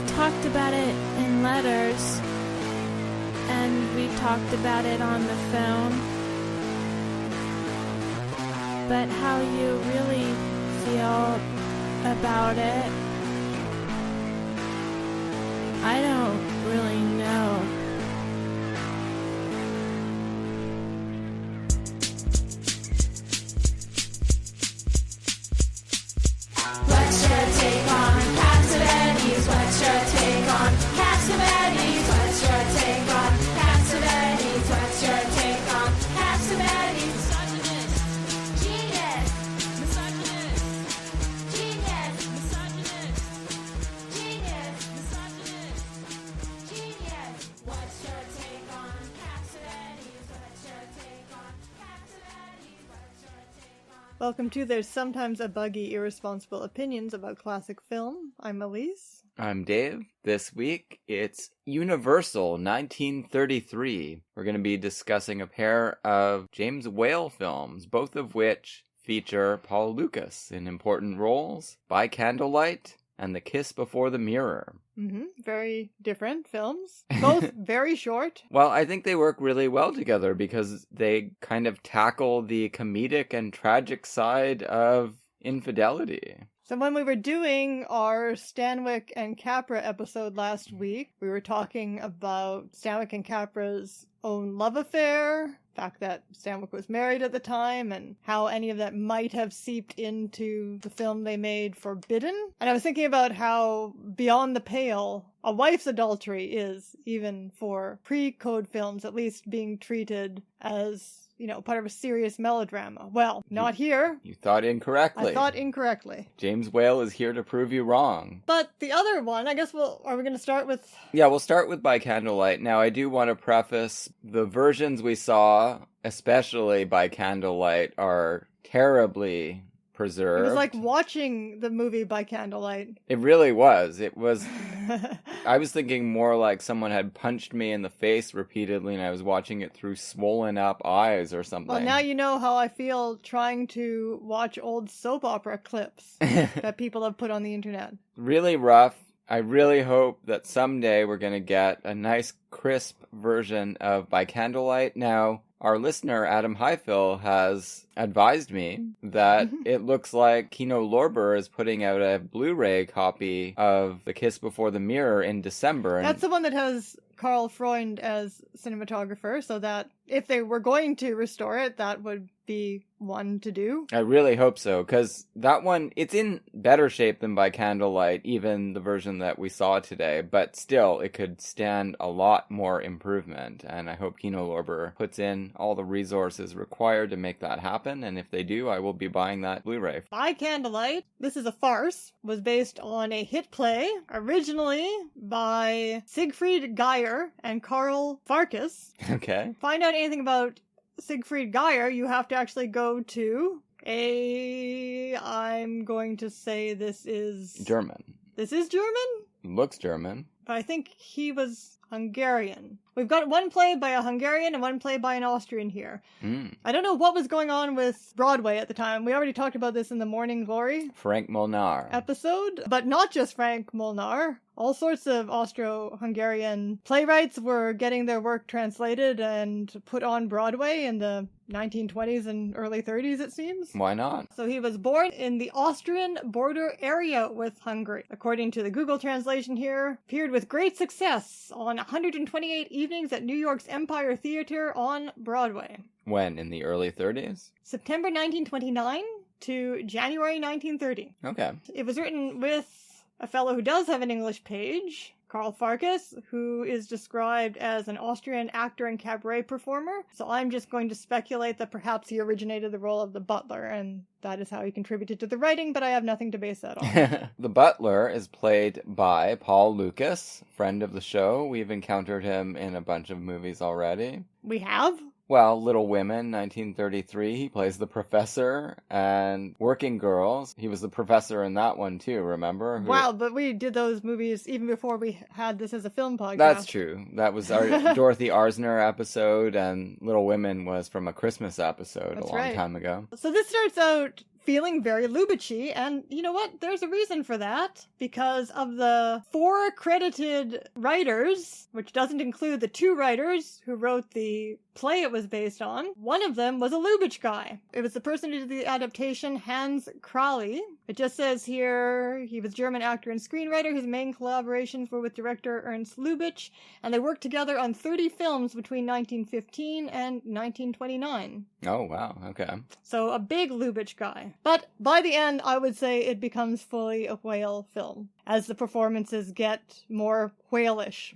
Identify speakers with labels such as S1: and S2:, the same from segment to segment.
S1: talked about it in letters, and we talked about it on the phone. But how you really feel about it, I don't really know.
S2: What's your take on Cassavetes? What's your take on Cassavetes? What's your take on Cassavetes? What's your take on Cassavetes? Misogynist, genius, misogynist, genius, misogynist, genius, misogynist, genius. What's your take on Cassavetes? What's your take on Cassavetes? What's your take on...
S3: Welcome to There's Sometimes a Buggy Irresponsible Opinions About Classic Film. I'm Elise.
S4: I'm Dave. This week, it's Universal 1933. We're going to be discussing a pair of James Whale films, both of which feature Paul Lukas in important roles, By Candlelight and The Kiss Before the Mirror.
S3: Very different films. Both very short.
S4: Well, I think they work really well together because they kind of tackle the comedic and tragic side of infidelity.
S3: So when we were doing our Stanwyck and Capra episode last week, we were talking about Stanwyck and Capra's own love affair, the fact that Stanwyck was married at the time, and how any of that might have seeped into the film they made, Forbidden. And I was thinking about how beyond the pale a wife's adultery is, even for pre-code films, at least being treated as, part of a serious melodrama. Well, not here.
S4: You thought incorrectly.
S3: I thought incorrectly.
S4: James Whale is here to prove you wrong.
S3: But the other one, I guess are we going to start with?
S4: Yeah, we'll start with By Candlelight. Now, I do want to preface the versions we saw, especially By Candlelight, are terribly preserved.
S3: It was like watching the movie By Candlelight.
S4: It really was. I was thinking more like someone had punched me in the face repeatedly and I was watching it through swollen up eyes or something.
S3: Well, now you know how I feel trying to watch old soap opera clips that people have put on the internet.
S4: Really rough. I really hope that someday we're going to get a nice, crisp version of By Candlelight. Now, our listener, Adam Highfill, has advised me that it looks like Kino Lorber is putting out a Blu-ray copy of The Kiss Before the Mirror in December.
S3: That's the one that has Karl Freund as cinematographer, so that if they were going to restore it, that would be one to do.
S4: I really hope so, because that one, it's in better shape than By Candlelight, even the version that we saw today, but still, it could stand a lot more improvement, and I hope Kino Lorber puts in all the resources required to make that happen, and if they do, I will be buying that Blu-ray.
S3: By Candlelight, this is a farce, was based on a hit play, originally by Siegfried Geyer and Karl Farkas.
S4: Okay.
S3: Find out anything about Siegfried Geyer, you have to actually go to I'm going to say this is...
S4: German.
S3: This is German?
S4: Looks German.
S3: But I think he was Hungarian. We've got one play by a Hungarian and one play by an Austrian here. I don't know what was going on with Broadway at the time. We already talked about this in the Morning Glory
S4: Frank Molnar
S3: episode, but not just Frank Molnar. All sorts of Austro-Hungarian playwrights were getting their work translated and put on Broadway in the 1920s and early 30s, it seems.
S4: Why not?
S3: So he was born in the Austrian border area with Hungary. According to the Google translation here, appeared with great success on 128 evenings at New York's Empire Theater on Broadway.
S4: When? In the early 30s?
S3: September 1929 to January 1930.
S4: Okay.
S3: It was written with a fellow who does have an English page, Karl Farkas, who is described as an Austrian actor and cabaret performer. So I'm just going to speculate that perhaps he originated the role of the butler, and that is how he contributed to the writing, but I have nothing to base that on.
S4: The butler is played by Paul Lukas, friend of the show. We've encountered him in a bunch of movies already.
S3: We have?
S4: Well, Little Women, 1933, he plays the professor, and Working Girls, he was the professor in that one too, remember?
S3: Wow, but we did those movies even before we had this as a film podcast.
S4: That's true. That was our Dorothy Arzner episode, and Little Women was from a Christmas episode a long time ago.
S3: So this starts out feeling very Lubitsch-y, and you know what? There's a reason for that, because of the 4 credited writers, which doesn't include the 2 writers who wrote the play it was based on, one of them was a Lubitsch guy. It was the person who did the adaptation, Hans Kraley. It just says here he was a German actor and screenwriter. His main collaborations were with director Ernst Lubitsch, and they worked together on 30 films between 1915 and 1929.
S4: Oh, wow. Okay.
S3: So a big Lubitsch guy. But by the end, I would say it becomes fully a whale film, as the performances get more whalish.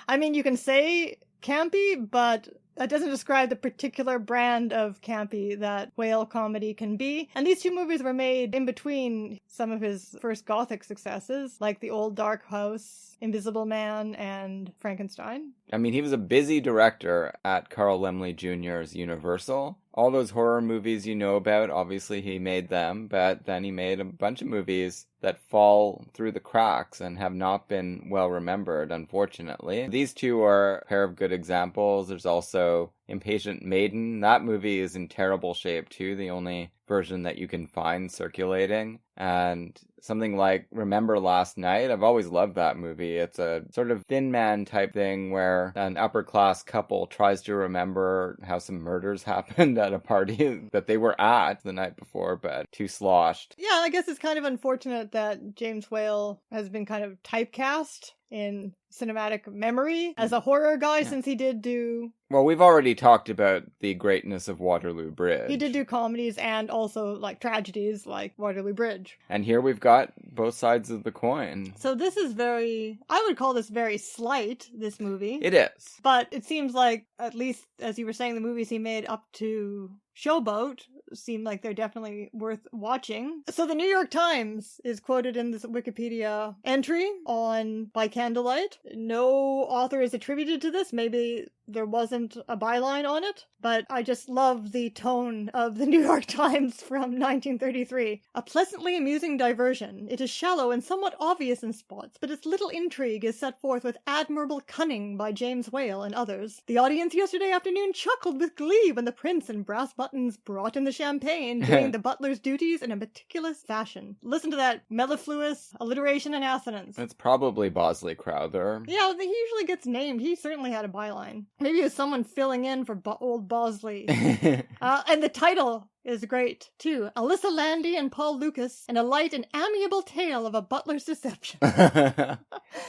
S3: I mean, you can say campy, but that doesn't describe the particular brand of campy that whale comedy can be. And these 2 movies were made in between some of his first Gothic successes, like The Old Dark House, Invisible Man, and Frankenstein.
S4: I mean, he was a busy director at Carl Laemmle Jr.'s Universal. All those horror movies you know about, obviously he made them, but then he made a bunch of movies that fall through the cracks and have not been well remembered, unfortunately. These 2 are a pair of good examples. There's also Impatient Maiden. That movie is in terrible shape too, the only version that you can find circulating. And something like Remember Last Night, I've always loved that movie. It's a sort of Thin Man type thing where an upper class couple tries to remember how some murders happened at a party that they were at the night before, but too sloshed.
S3: Yeah, I guess it's kind of unfortunate that James Whale has been kind of typecast in cinematic memory as a horror guy, since he did do...
S4: Well, we've already talked about the greatness of Waterloo Bridge.
S3: He did do comedies and also, like, tragedies like Waterloo Bridge.
S4: And here we've got both sides of the coin.
S3: So this is I would call this very slight, this movie.
S4: It is.
S3: But it seems like, at least, as you were saying, the movies he made up to Showboat seem like they're definitely worth watching. So the New York Times is quoted in this Wikipedia entry on By Candlelight. No author is attributed to this. Maybe there wasn't a byline on it, but I just love the tone of the New York Times from 1933. A pleasantly amusing diversion. It is shallow and somewhat obvious in spots, but its little intrigue is set forth with admirable cunning by James Whale and others. The audience yesterday afternoon chuckled with glee when the prince in brass buttons brought in the champagne, doing the butler's duties in a meticulous fashion. Listen to that mellifluous alliteration and assonance.
S4: It's probably Bosley Crowther.
S3: Yeah, he usually gets named. He certainly had a byline. Maybe it was someone filling in for old Bosley. And the title is great, too. Alyssa Landy and Paul Lukas, and a light and amiable tale of a butler's deception.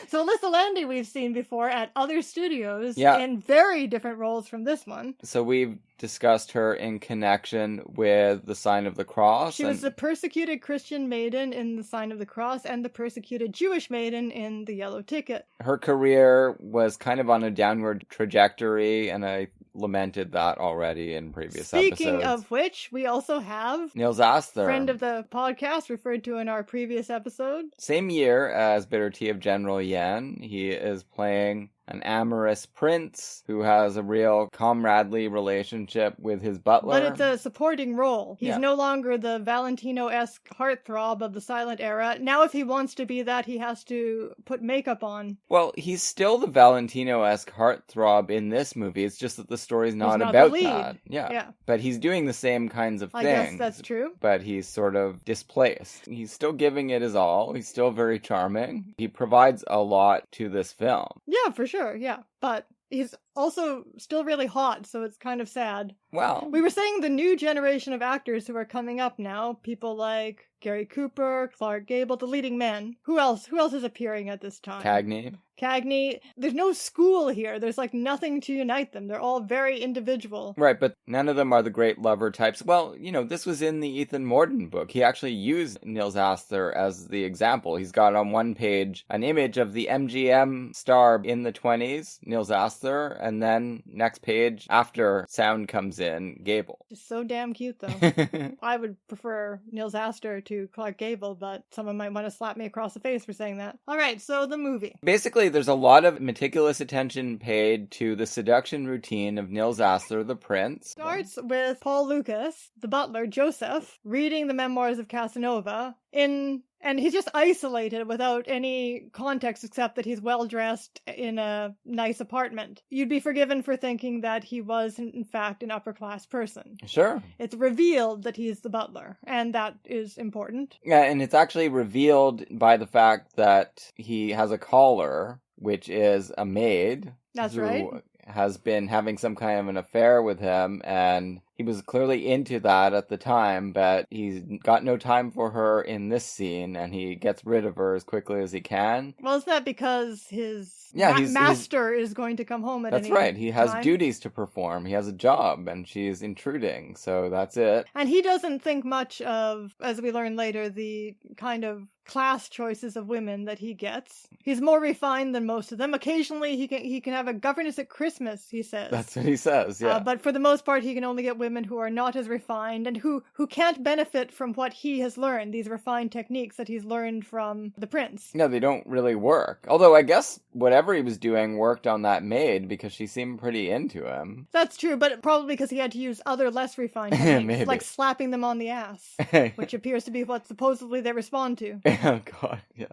S3: So Alyssa Landy we've seen before at other studios in very different roles from this one.
S4: So we've discussed her in connection with The Sign of the Cross.
S3: She was the persecuted Christian maiden in The Sign of the Cross and the persecuted Jewish maiden in The Yellow Ticket.
S4: Her career was kind of on a downward trajectory, and I lamented that already in previous episodes.
S3: Speaking of which, we also have
S4: Nils Asther,
S3: friend of the podcast, referred to in our previous episode.
S4: Same year as Bitter Tea of General Yen, he is playing an amorous prince who has a real comradely relationship with his butler.
S3: But it's a supporting role. He's no longer the Valentino-esque heartthrob of the silent era. Now if he wants to be that, he has to put makeup on.
S4: Well, he's still the Valentino-esque heartthrob in this movie. It's just that the story's not about that. Yeah. But he's doing the same kinds of things.
S3: I guess that's true.
S4: But he's sort of displaced. He's still giving it his all. He's still very charming. He provides a lot to this film.
S3: Yeah, for sure. Yeah, but he's also still really hot, so it's kind of sad.
S4: Well,
S3: we were saying the new generation of actors who are coming up now, people like Gary Cooper, Clark Gable, the leading men. Who else is appearing at this time? Cagney. There's no school here. There's like nothing to unite them. They're all very individual.
S4: Right, but none of them are the great lover types. Well, you know, this was in the Ethan Morden book. He actually used Nils Asther as the example. He's got on one page an image of the MGM star in the 20s, Nils Asther, and then next page, after sound comes in, Gable.
S3: Just so damn cute, though. I would prefer Nils Asther to Clark Gable, but someone might want to slap me across the face for saying that. All right, so the movie.
S4: Basically, there's a lot of meticulous attention paid to the seduction routine of Nils Asther, the prince.
S3: Starts with Paul Lukas, the butler, Joseph, reading the memoirs of Casanova in And he's just isolated without any context except that he's well-dressed in a nice apartment. You'd be forgiven for thinking that he was, in fact, an upper-class person.
S4: Sure.
S3: It's revealed that he's the butler, and that is important.
S4: Yeah, and it's actually revealed by the fact that he has a caller, which is a maid.
S3: That's
S4: who
S3: right.
S4: Has been having some kind of an affair with him, and he was clearly into that at the time, but he's got no time for her in this scene, and he gets rid of her as quickly as he can.
S3: Well, is that because his master is going to come home at any time?
S4: That's right. He has duties to perform. He has a job, and she's intruding, so that's it.
S3: And he doesn't think much of, as we learn later, the kind of class choices of women that he gets. He's more refined than most of them. Occasionally, he can have a governess at Christmas, he says.
S4: That's what he says, yeah.
S3: But for the most part, he can only get women who are not as refined and who can't benefit from what he has learned, these refined techniques that he's learned from the prince.
S4: No, they don't really work. Although I guess whatever he was doing worked on that maid because she seemed pretty into him.
S3: That's true, but probably because he had to use other less refined techniques, like slapping them on the ass, which appears to be what supposedly they respond to.
S4: Oh, God, yeah.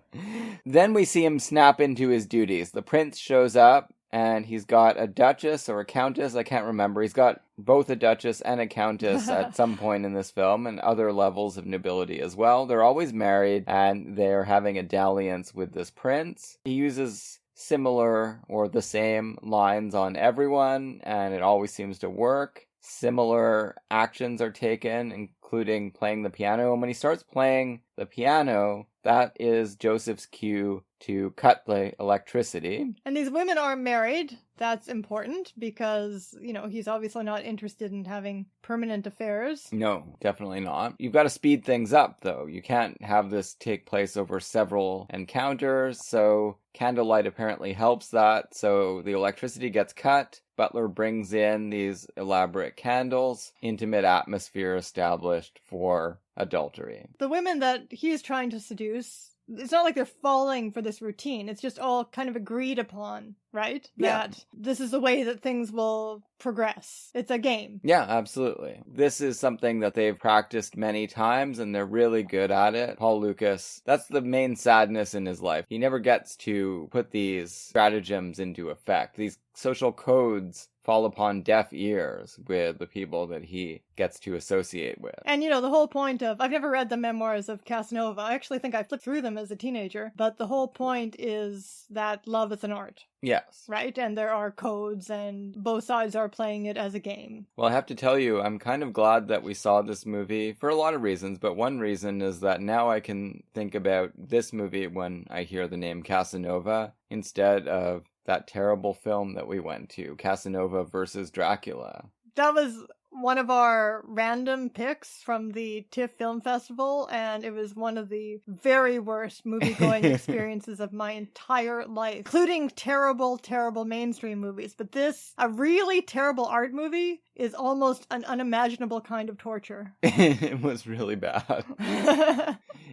S4: Then we see him snap into his duties. The prince shows up, and he's got a duchess or a countess, I can't remember. He's got both a duchess and a countess at some point in this film, and other levels of nobility as well. They're always married, and they're having a dalliance with this prince. He uses similar or the same lines on everyone, and it always seems to work. Similar actions are taken, including playing the piano. And when he starts playing the piano, that is Joseph's cue to cut the electricity.
S3: And these women are married. That's important because, he's obviously not interested in having permanent affairs.
S4: No, definitely not. You've got to speed things up, though. You can't have this take place over several encounters, so candlelight apparently helps that. So the electricity gets cut. Butler brings in these elaborate candles, intimate atmosphere established for adultery.
S3: The women that he's trying to seduce, it's not like they're falling for this routine. It's just all kind of agreed upon, right?
S4: Yeah.
S3: That this is the way that things will progress. It's a game.
S4: Yeah, absolutely. This is something that they've practiced many times, and they're really good at it. Paul Lukas, that's the main sadness in his life. He never gets to put these stratagems into effect. These social codes fall upon deaf ears with the people that he gets to associate with.
S3: And the whole point of, I've never read the memoirs of Casanova. I actually think I flipped through them as a teenager, but the whole point is that love is an art.
S4: Yes.
S3: Right? And there are codes, and both sides are playing it as a game.
S4: Well, I have to tell you, I'm kind of glad that we saw this movie for a lot of reasons, but one reason is that now I can think about this movie when I hear the name Casanova instead of that terrible film that we went to, Casanova versus Dracula.
S3: That was one of our random picks from the TIFF Film Festival, and it was one of the very worst movie-going experiences of my entire life, including terrible, terrible mainstream movies. But this, a really terrible art movie, is almost an unimaginable kind of torture.
S4: It was really bad.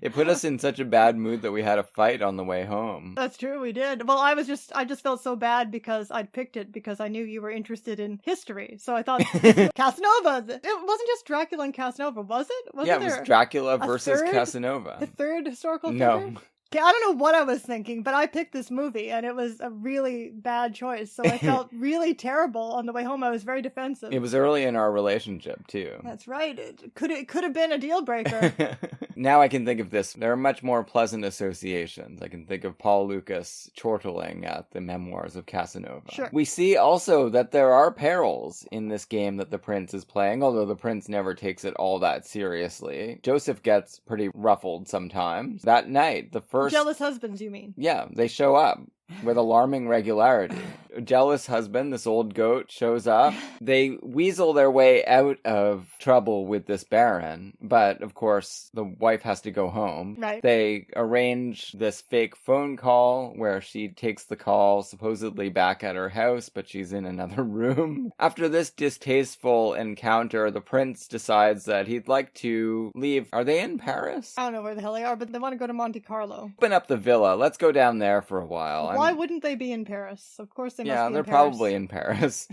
S4: It put us in such a bad mood that we had a fight on the way home.
S3: That's true, we did. Well, I just felt so bad because I'd picked it because I knew you were interested in history. So I thought, Casanova, it wasn't just Dracula and Casanova, was it?
S4: It was Dracula versus Casanova.
S3: The third historical figure?
S4: No.
S3: Okay, I don't know what I was thinking, but I picked this movie, and it was a really bad choice, so I felt really terrible on the way home. I was very defensive.
S4: It was early in our relationship, too.
S3: That's right. It could have been a deal breaker.
S4: Now I can think of this. There are much more pleasant associations. I can think of Paul Lukas chortling at the memoirs of Casanova.
S3: Sure.
S4: We see also that there are perils in this game that the prince is playing, although the prince never takes it all that seriously. Joseph gets pretty ruffled sometimes. That night, the first...
S3: Jealous husbands, you mean?
S4: Yeah, they show up with alarming regularity. A jealous husband, this old goat, shows up. They weasel their way out of trouble with this baron, but of course the wife has to go home.
S3: Right.
S4: They arrange this fake phone call where she takes the call supposedly back at her house, but she's in another room. After this distasteful encounter, the prince decides that he'd like to leave. Are they in Paris?
S3: I don't know where the hell they are, but they want to go to Monte Carlo.
S4: Open up the villa. Let's go down there for a while.
S3: Why wouldn't they be in Paris? Of course they They
S4: Yeah,
S3: must be
S4: they're
S3: in Paris.
S4: probably in Paris.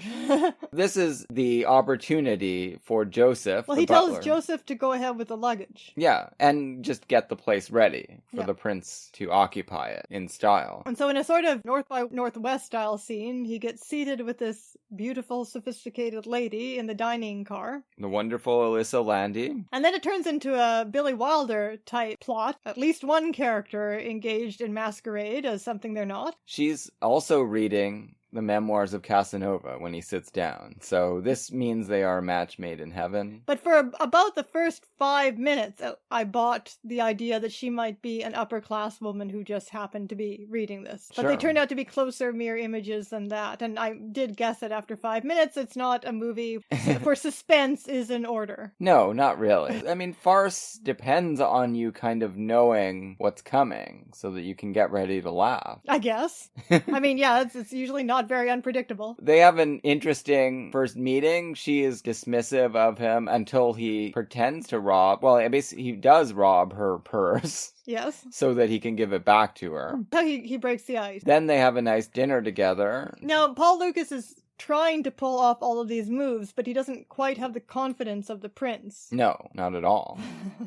S4: This is the opportunity for Joseph,
S3: Well,
S4: the
S3: he
S4: butler.
S3: tells Joseph to go ahead with the luggage.
S4: Yeah, and just get the place ready for
S3: Yeah.
S4: the prince to occupy it in style.
S3: And so in a sort of North by Northwest style scene, he gets seated with this beautiful, sophisticated lady in the dining car.
S4: The wonderful Alyssa Landy.
S3: And then it turns into a Billy Wilder type plot. At least one character engaged in masquerade as something they're not.
S4: She's also reading the memoirs of Casanova when he sits down. So this means they are a match made in heaven.
S3: But for about the first 5 minutes, I bought the idea that she might be an upper class woman who just happened to be reading this. But they
S4: Sure.
S3: turned out to be closer mirror images than that. And I did guess that after 5 minutes, it's not a movie for suspense is in order.
S4: No, not really. I mean, farce depends on you kind of knowing what's coming so that you can get ready to laugh.
S3: I guess. I mean, yeah, it's usually not very unpredictable.
S4: They have an interesting first meeting. She is dismissive of him until he pretends to rob. Well, basically, he does rob her purse
S3: Yes.
S4: so that he can give it back to her.
S3: So he breaks the ice.
S4: Then they have a nice dinner together.
S3: Now, Paul Lukas is trying to pull off all of these moves, but he doesn't quite have the confidence of the prince.
S4: No, not at all.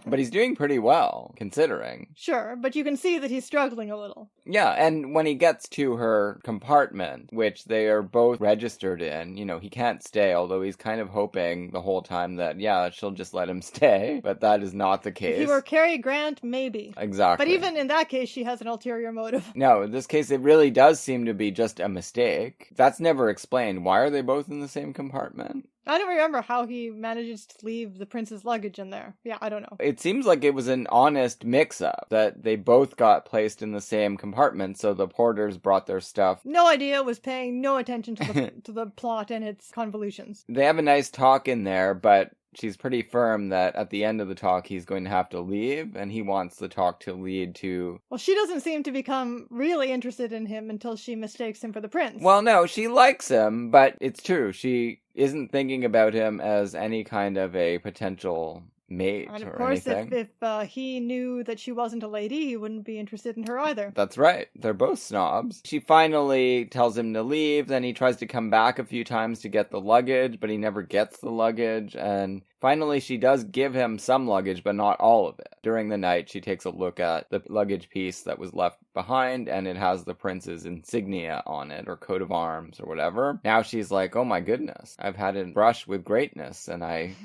S4: But he's doing pretty well, considering.
S3: Sure, but you can see that he's struggling a little.
S4: Yeah, and when he gets to her compartment, which they are both registered in, you know, he can't stay, although he's kind of hoping the whole time that, yeah, she'll just let him stay. But that is not the case.
S3: If he were Cary Grant, maybe.
S4: Exactly.
S3: But even in that case, she has an ulterior motive.
S4: No, in this case, it really does seem to be just a mistake. That's never explained. Why are they both in the same compartment?
S3: I don't remember how he manages to leave the prince's luggage in there. Yeah, I don't know.
S4: It seems like it was an honest mix-up, that they both got placed in the same compartment, so the porters brought their stuff.
S3: No idea, was paying no attention to the to the plot and its convolutions.
S4: They have a nice talk in there, but she's pretty firm that at the end of the talk he's going to have to leave, and he wants the talk to lead to...
S3: Well, she doesn't seem to become really interested in him until she mistakes him for the prince.
S4: Well, no, she likes him, but it's true. She isn't thinking about him as any kind of a potential mate
S3: and of
S4: or
S3: course,
S4: anything.
S3: if he knew that she wasn't a lady, he wouldn't be interested in her either.
S4: That's right. They're both snobs. She finally tells him to leave, then he tries to come back a few times to get the luggage, but he never gets the luggage, and finally she does give him some luggage, but not all of it. During the night, she takes a look at the luggage piece that was left behind, and it has the prince's insignia on it, or coat of arms, or whatever. Now she's like, oh my goodness, I've had a brush with greatness, and I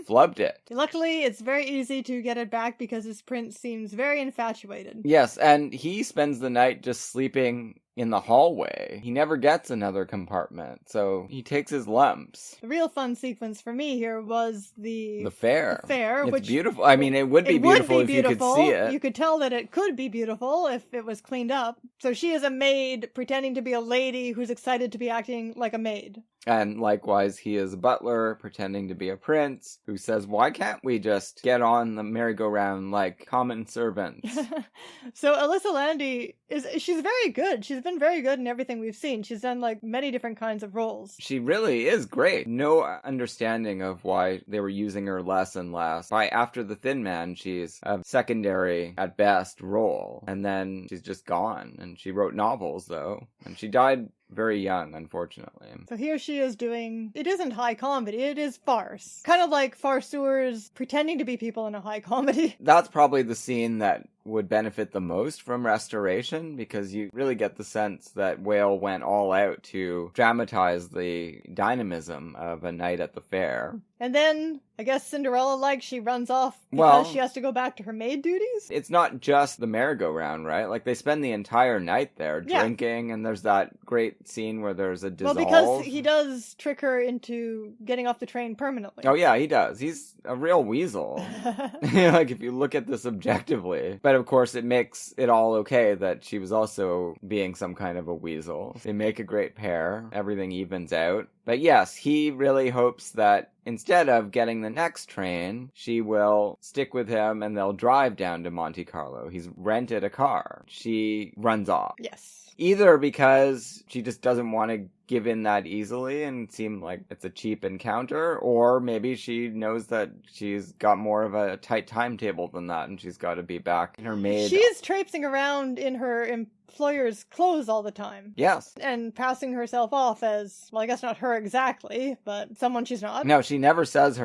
S4: flubbed it.
S3: Luckily, it's very easy to get it back because this prince seems very infatuated.
S4: Yes, and he spends the night just sleeping in the hallway. He never gets another compartment, so he takes his lumps.
S3: The real fun sequence for me here was the
S4: fair.
S3: The fair,
S4: it's
S3: which
S4: beautiful. I mean, it would be beautiful if you could see it.
S3: You could tell that it could be beautiful if it was cleaned up. So she is a maid pretending to be a lady who's excited to be acting like a maid.
S4: And likewise, he is a butler pretending to be a prince who says, why can't we just get on the merry-go-round like common servants?
S3: So Alyssa Landy, she's very good. She's been very good in everything we've seen. She's done like many different kinds of roles.
S4: She really is great. No understanding of why they were using her less and less. By After the Thin Man, she's a secondary at best role. And then she's just gone. And she wrote novels though. And she died very young, unfortunately.
S3: So here she is doing, it isn't high comedy, it is farce. Kind of like farceurs pretending to be people in a high comedy.
S4: That's probably the scene that would benefit the most from restoration, because you really get the sense that Whale went all out to dramatize the dynamism of a night at the fair.
S3: And then, I guess Cinderella, she runs off because she has to go back to her maid duties?
S4: It's not just the merry-go-round, right? Like, they spend the entire night there drinking, and there's that great scene where there's a dissolve.
S3: Well, because he does trick her into getting off the train permanently.
S4: Oh, yeah, he does. He's a real weasel. Like, if you look at this objectively. But, of course, it makes it all okay that she was also being some kind of a weasel. They make a great pair. Everything evens out. But yes, he really hopes that instead of getting the next train, she will stick with him and they'll drive down to Monte Carlo. He's rented a car. She runs off.
S3: Yes.
S4: Either because she just doesn't want to give in that easily and seem like it's a cheap encounter, or maybe she knows that she's got more of a tight timetable than that and she's got to be back in her maid.
S3: She's traipsing around in her employer's clothes all the time.
S4: Yes.
S3: And passing herself off as, well, I guess not her exactly, but someone she's not.
S4: No, she never says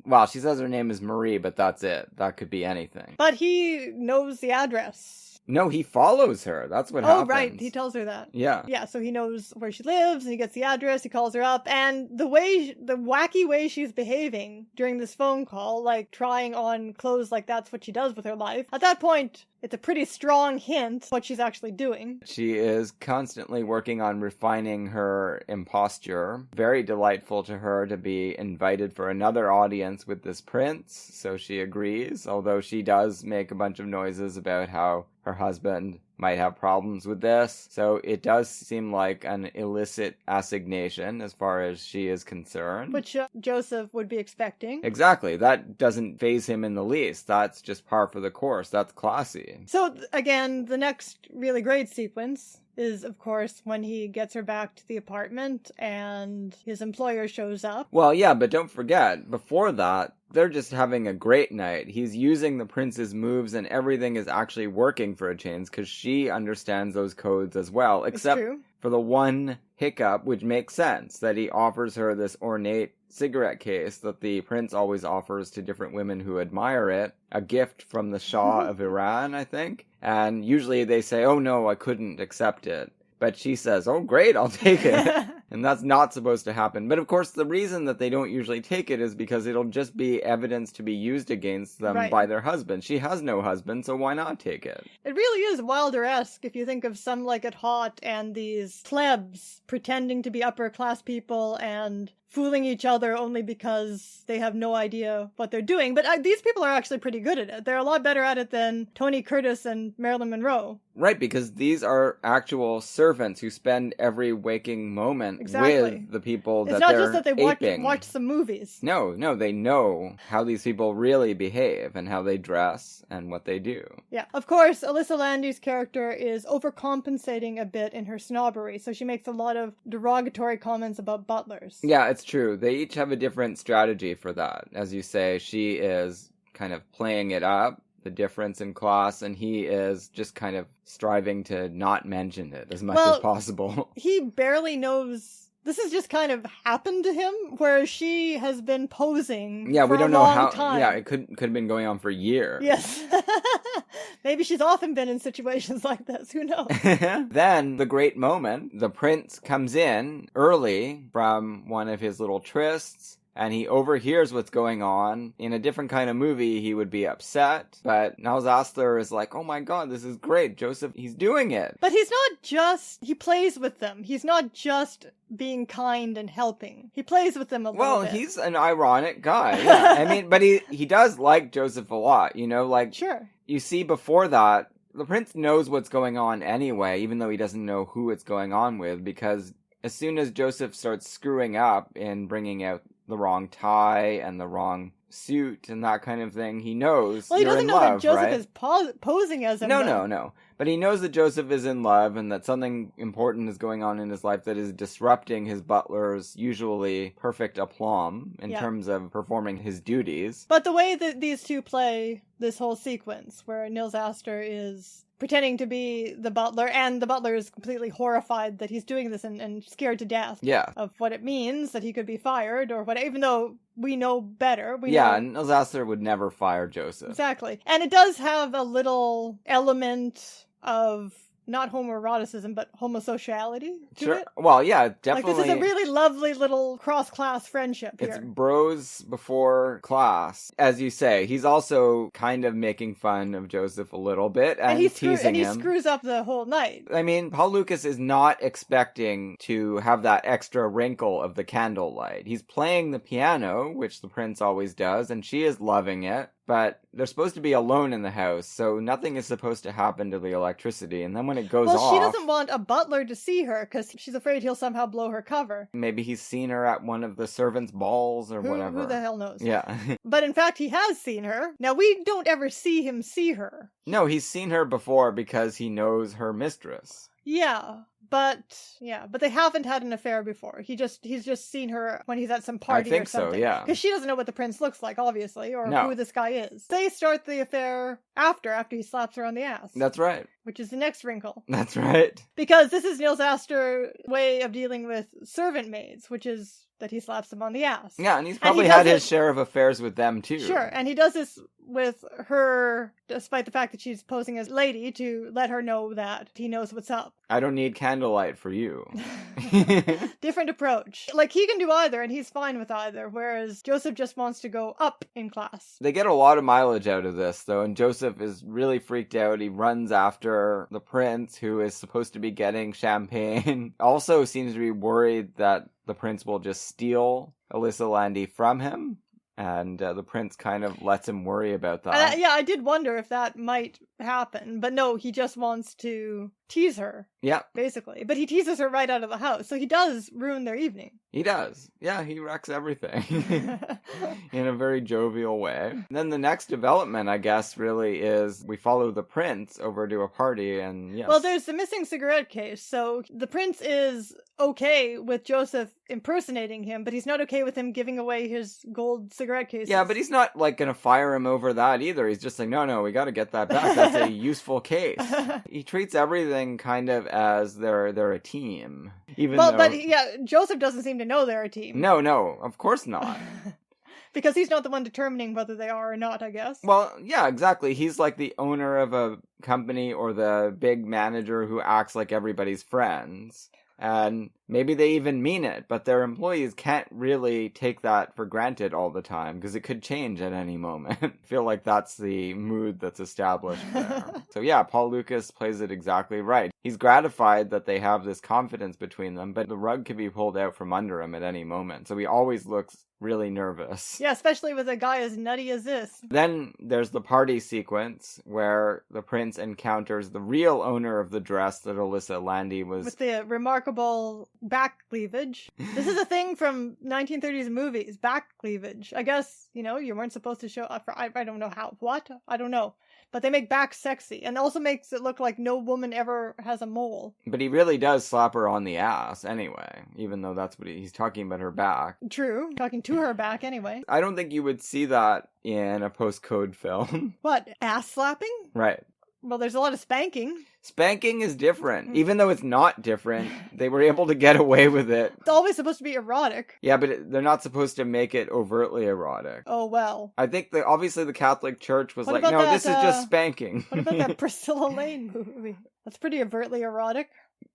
S4: well, she says her name is Marie, but that's it. That could be anything.
S3: But he knows the address.
S4: No, he follows her. That's what happens.
S3: Oh, right. He tells her that.
S4: Yeah.
S3: Yeah, so he knows where she lives, and he gets the address, he calls her up, and the wacky way she's behaving during this phone call, like trying on clothes like that's what she does with her life, at that point, it's a pretty strong hint what she's actually doing.
S4: She is constantly working on refining her imposture. Very delightful to her to be invited for another audience with this prince, so she agrees, although she does make a bunch of noises about how her husband might have problems with this. So it does seem like an illicit assignation as far as she is concerned.
S3: Which Joseph would be expecting.
S4: Exactly. That doesn't faze him in the least. That's just par for the course. That's classy.
S3: So again, the next really great sequence is, of course, when he gets her back to the apartment and his employer shows up.
S4: Well, yeah, but don't forget, before that, they're just having a great night. He's using the prince's moves and everything is actually working for a change because she understands those codes as well. Except for the one hiccup, which makes sense, that he offers her this ornate cigarette case that the prince always offers to different women who admire it. A gift from the Shah of Iran, I think. And usually they say, oh no, I couldn't accept it. But she says, oh great, I'll take it. And that's not supposed to happen. But of course, the reason that they don't usually take it is because it'll just be evidence to be used against them by their husband. She has no husband, so why not take it?
S3: It really is Wilder-esque if you think of Some Like It Hot and these plebs pretending to be upper class people and fooling each other only because they have no idea what they're doing. But these people are actually pretty good at it. They're a lot better at it than Tony Curtis and Marilyn Monroe.
S4: Right, because these are actual servants who spend every waking moment with the people that they're aping.
S3: It's not just that they watch some movies.
S4: No, they know how these people really behave and how they dress and what they do.
S3: Yeah, of course, Alyssa Landy's character is overcompensating a bit in her snobbery, so she makes a lot of derogatory comments about butlers.
S4: Yeah, it's true. They each have a different strategy for that. As you say, she is kind of playing it up, the difference in class, and he is just kind of striving to not mention it as much as possible.
S3: He barely knows. This has just kind of happened to him, where she has been posing for
S4: we don't
S3: a
S4: know
S3: long
S4: how.
S3: time.
S4: Yeah, it could have been going on for years.
S3: Yes. Maybe she's often been in situations like this. Who knows?
S4: Then, the great moment, the prince comes in early from one of his little trysts, and he overhears what's going on. In a different kind of movie, he would be upset. But Nils Asther is like, oh my god, this is great. Joseph, he's doing it.
S3: But he's not just... He plays with them. He's not just being kind and helping. He plays with them a little bit.
S4: Well, he's an ironic guy. Yeah. I mean, but he does like Joseph a lot, you know? Like,
S3: sure.
S4: You see before that, the prince knows what's going on anyway, even though he doesn't know who it's going on with, because as soon as Joseph starts screwing up in bringing out the wrong tie and the wrong suit and that kind of thing, he knows
S3: he
S4: you're
S3: doesn't
S4: in
S3: know
S4: love,
S3: that Joseph
S4: right?
S3: is posing as him.
S4: No. But he knows that Joseph is in love and that something important is going on in his life that is disrupting his butler's usually perfect aplomb in terms of performing his duties.
S3: But the way that these two play this whole sequence, where Nils Asther is pretending to be the butler, and the butler is completely horrified that he's doing this and scared to death of what it means, that he could be fired, or what, even though we know better.
S4: Nils Asther would never fire Joseph.
S3: Exactly. And it does have a little element of not homoeroticism, but homosociality to it.
S4: Well, yeah, definitely.
S3: Like, this is a really lovely little cross-class friendship here.
S4: It's bros before class. As you say, he's also kind of making fun of Joseph a little bit and teasing him.
S3: And he screws up the whole night.
S4: I mean, Paul Lukas is not expecting to have that extra wrinkle of the candlelight. He's playing the piano, which the prince always does, and she is loving it. But they're supposed to be alone in the house, so nothing is supposed to happen to the electricity. And then when it goes off...
S3: Well, she doesn't want a butler to see her, because she's afraid he'll somehow blow her cover.
S4: Maybe he's seen her at one of the servants' balls or whatever.
S3: Who the hell knows?
S4: Yeah.
S3: But in fact, he has seen her. Now, we don't ever see him see her.
S4: No, he's seen her before because he knows her mistress.
S3: Yeah, but they haven't had an affair before. He's just seen her when he's at some party
S4: I think
S3: or something.
S4: so, yeah.
S3: Because she doesn't know what the prince looks like, obviously, or
S4: No.
S3: who this guy is. They start the affair after he slaps her on the ass.
S4: That's right.
S3: Which is the next wrinkle.
S4: That's right.
S3: Because this is Nils Asther's way of dealing with servant maids, which is that he slaps them on the ass.
S4: Yeah, and he's probably had his share of affairs with them, too.
S3: Sure, and he does this with her, despite the fact that she's posing as lady, to let her know that he knows what's up.
S4: I don't need candlelight for you.
S3: Different approach. Like, he can do either, and he's fine with either, whereas Joseph just wants to go up in class.
S4: They get a lot of mileage out of this, though, and Joseph is really freaked out. He runs after the prince, who is supposed to be getting champagne. Also seems to be worried that the prince will just steal Alyssa Landy from him. And the prince kind of lets him worry about that.
S3: Yeah, I did wonder if that might happen. But no, he just wants to tease her. Yeah. Basically. But he teases her right out of the house. So he does ruin their evening.
S4: He does. Yeah, he wrecks everything. In a very jovial way. And then the next development, I guess, really is we follow the prince over to a party and yes.
S3: Well, there's the missing cigarette case. So the prince is okay with Joseph impersonating him, but he's not okay with him giving away his gold cigarette cases.
S4: Yeah, but he's not, like, gonna fire him over that either. He's just like, no, we gotta get that back. That's a useful case. He treats everything kind of as they're a team.
S3: Joseph doesn't seem to know they're a team.
S4: No, of course not.
S3: Because he's not the one determining whether they are or not, I guess.
S4: Well, yeah, exactly. He's like the owner of a company or the big manager who acts like everybody's friends. And maybe they even mean it, but their employees can't really take that for granted all the time because it could change at any moment. I feel like that's the mood that's established there. So yeah, Paul Lukas plays it exactly right. He's gratified that they have this confidence between them, but the rug could be pulled out from under him at any moment. So he always looks really nervous.
S3: Yeah, especially with a guy as nutty as this.
S4: Then there's the party sequence where the prince encounters the real owner of the dress that Alyssa Landy was...
S3: With the remarkable back cleavage. This is a thing from 1930s movies, back cleavage. I guess, you weren't supposed to show... I don't know how. What? I don't know. But they make back sexy, and also makes it look like no woman ever has a mole.
S4: But he really does slap her on the ass anyway, even though that's what he's talking about her back.
S3: True, talking to her back anyway.
S4: I don't think you would see that in a post-code film.
S3: What, ass slapping?
S4: Right.
S3: Well, there's a lot of spanking.
S4: Spanking is different. Even though it's not different, they were able to get away with it.
S3: It's always supposed to be erotic.
S4: Yeah, but they're not supposed to make it overtly erotic.
S3: Oh, well.
S4: I think obviously the Catholic Church was like, no, this is just spanking.
S3: What about that Priscilla Lane movie? That's pretty overtly erotic.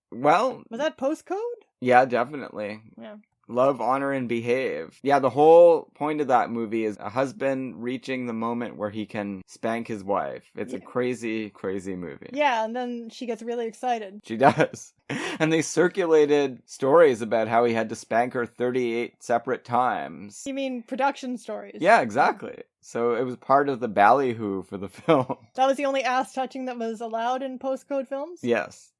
S4: Well...
S3: Was that postcode?
S4: Yeah, definitely.
S3: Yeah.
S4: Love, honor, and behave. Yeah, the whole point of that movie is a husband reaching the moment where he can spank his wife. It's a crazy, crazy movie.
S3: Yeah, and then she gets really excited.
S4: She does. And they circulated stories about how he had to spank her 38 separate times.
S3: You mean production stories?
S4: Yeah, exactly. So it was part of the ballyhoo for the film.
S3: That was the only ass touching that was allowed in postcode films?
S4: Yes.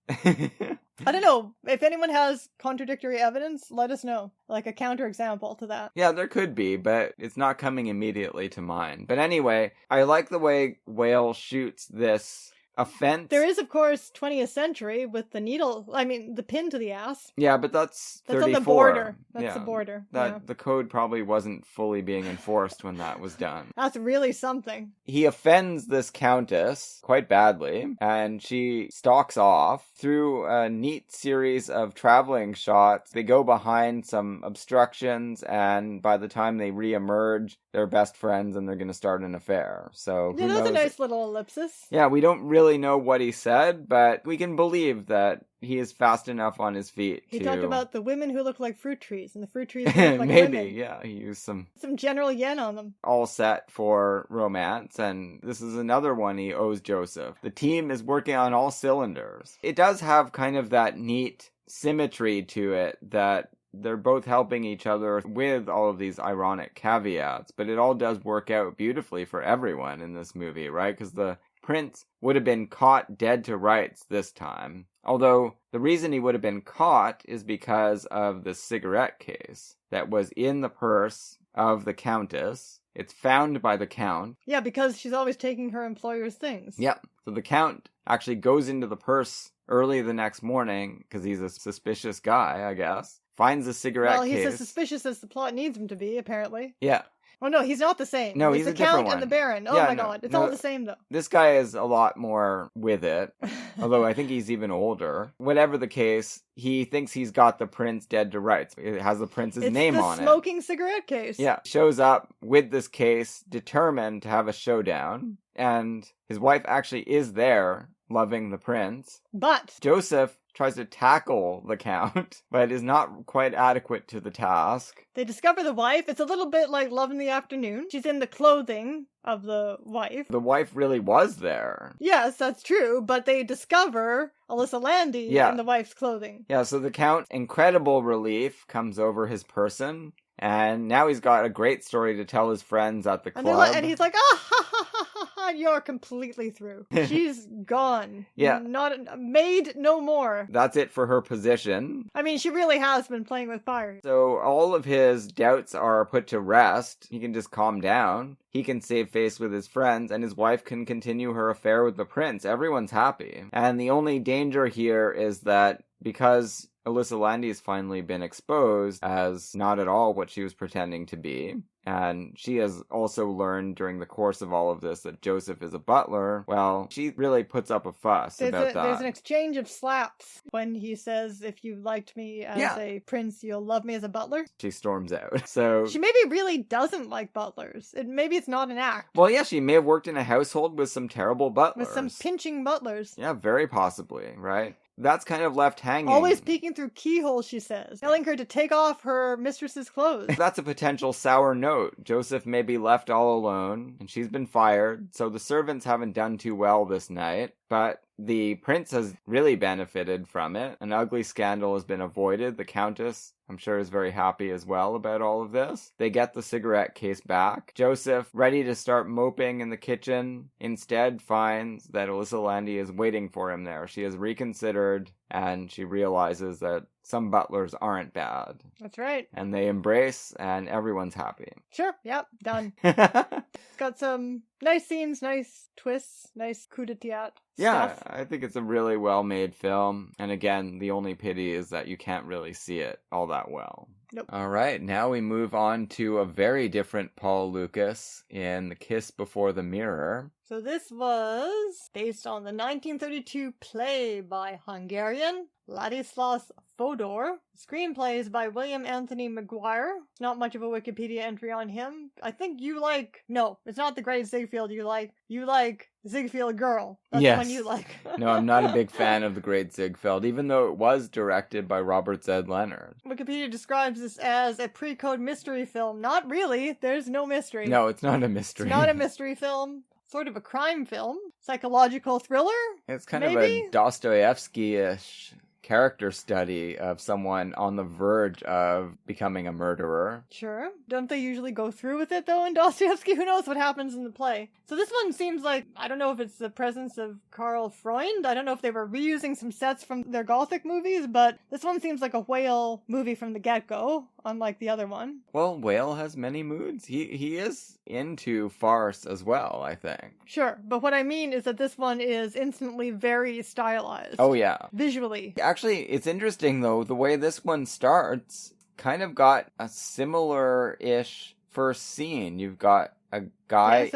S3: I don't know. If anyone has contradictory evidence, let us know. Like a counterexample to that.
S4: Yeah, there could be, but it's not coming immediately to mind. But anyway, I like the way Whale shoots this offense.
S3: There is, of course, 20th century with the the pin to the ass.
S4: Yeah, but that's 34.
S3: On the border. That's the border.
S4: The code probably wasn't fully being enforced when that was done.
S3: That's really something.
S4: He offends this countess quite badly, and she stalks off through a neat series of traveling shots. They go behind some obstructions, and by the time they re-emerge, they're best friends and they're going to start an affair. So
S3: yeah, that's a nice little ellipsis.
S4: Yeah, we don't really know what he said, but we can believe that he is fast enough on his feet.
S3: He talked about the women who look like fruit trees, and the fruit trees who look like
S4: maybe,
S3: women.
S4: Yeah, he used some
S3: general yen on them.
S4: All set for romance, and this is another one he owes Joseph. The team is working on all cylinders. It does have kind of that neat symmetry to it that they're both helping each other with all of these ironic caveats, but it all does work out beautifully for everyone in this movie, right? Because the prince would have been caught dead to rights this time. Although the reason he would have been caught is because of the cigarette case that was in the purse of the countess. It's found by the count.
S3: Yeah, because she's always taking her employer's things.
S4: Yep. So the count actually goes into the purse early the next morning, because he's a suspicious guy, I guess, finds a cigarette case.
S3: Well, he's as suspicious as the plot needs him to be, apparently.
S4: Yeah.
S3: Oh, no, he's not the same.
S4: No,
S3: it's
S4: he's
S3: the
S4: a different
S3: Count
S4: one.
S3: and the Baron. Oh,
S4: Yeah,
S3: my
S4: no,
S3: God. It's
S4: no.
S3: all the same, though.
S4: This guy is a lot more with it, although I think he's even older. Whatever the case, he thinks he's got the prince dead to rights. It has the prince's name on
S3: It's
S4: it.
S3: the smoking cigarette case.
S4: Yeah, shows up with this case, determined to have a showdown, and his wife actually is there, loving the prince.
S3: But
S4: Joseph tries to tackle the Count, but is not quite adequate to the task.
S3: they discover the wife. It's a little bit like Love in the Afternoon. She's in the clothing of the wife.
S4: The wife really was there.
S3: Yes, that's true, but they discover Alyssa Landy in the wife's clothing.
S4: Yeah, so the Count, incredible relief, comes over his person, and now he's got a great story to tell his friends at the club.
S3: And he's like, ah, ha, ha, ha, ha, ha, you're completely through. She's gone.
S4: Yeah.
S3: Not made no more.
S4: That's it for her position.
S3: I mean, she really has been playing with fire.
S4: So all of his doubts are put to rest. He can just calm down. He can save face with his friends, and his wife can continue her affair with the prince. Everyone's happy. And the only danger here is that because Alyssa Landy has finally been exposed as not at all what she was pretending to be, and she has also learned during the course of all of this that Joseph is a butler, well, she really puts up a fuss about that.
S3: There's an exchange of slaps when he says, if you liked me as a prince, you'll love me as a butler.
S4: She storms out. So
S3: she maybe really doesn't like butlers. Maybe it's not an act.
S4: Well, yeah, she may have worked in a household with some terrible butlers.
S3: With some pinching butlers.
S4: Yeah, very possibly, right? That's kind of left hanging.
S3: Always peeking through keyholes, she says, telling her to take off her mistress's clothes.
S4: That's a potential sour note. Joseph may be left all alone, and she's been fired, so the servants haven't done too well this night. But the prince has really benefited from it. An ugly scandal has been avoided. The countess, I'm sure, is very happy as well about all of this. They get the cigarette case back. Joseph, ready to start moping in the kitchen, instead finds that Alyssa Landy is waiting for him there. She has reconsidered, and she realizes that some butlers aren't bad.
S3: That's right.
S4: And they embrace, and everyone's happy.
S3: Sure, yep, done. It's got some nice scenes, nice twists, nice coup de théâtre stuff.
S4: I think it's a really well-made film. And again, the only pity is that you can't really see it all that well.
S3: Nope.
S4: All right, now we move on to a very different Paul Lukas in The Kiss Before the Mirror.
S3: So this was based on the 1932 play by Hungarian Ladislas Fodor. Screenplays by William Anthony Maguire. Not much of a Wikipedia entry on him. I think you like... No, it's not The Great Ziegfeld you like. You like Ziegfeld Girl. That's the one you like.
S4: No, I'm not a big fan of The Great Ziegfeld, even though it was directed by Robert Z. Leonard.
S3: Wikipedia describes this as a pre-code mystery film. Not really. There's no mystery.
S4: No, it's not a mystery.
S3: It's not a mystery film. Sort of a crime film. Psychological thriller?
S4: It's kind of a Dostoevsky-ish character study of someone on the verge of becoming a murderer.
S3: Sure. Don't they usually go through with it, though, in Dostoevsky? Who knows what happens in the play? So this one seems like, I don't know if it's the presence of Karl Freund. I don't know if they were reusing some sets from their Gothic movies, but this one seems like a whale movie from the get-go, unlike the other one.
S4: Well, Whale has many moods. He is into farce as well, I think.
S3: Sure, but what I mean is that this one is instantly very stylized.
S4: Oh, yeah.
S3: Visually.
S4: Actually, it's interesting, though, the way this one starts kind of got a similar-ish first scene. You've got a guy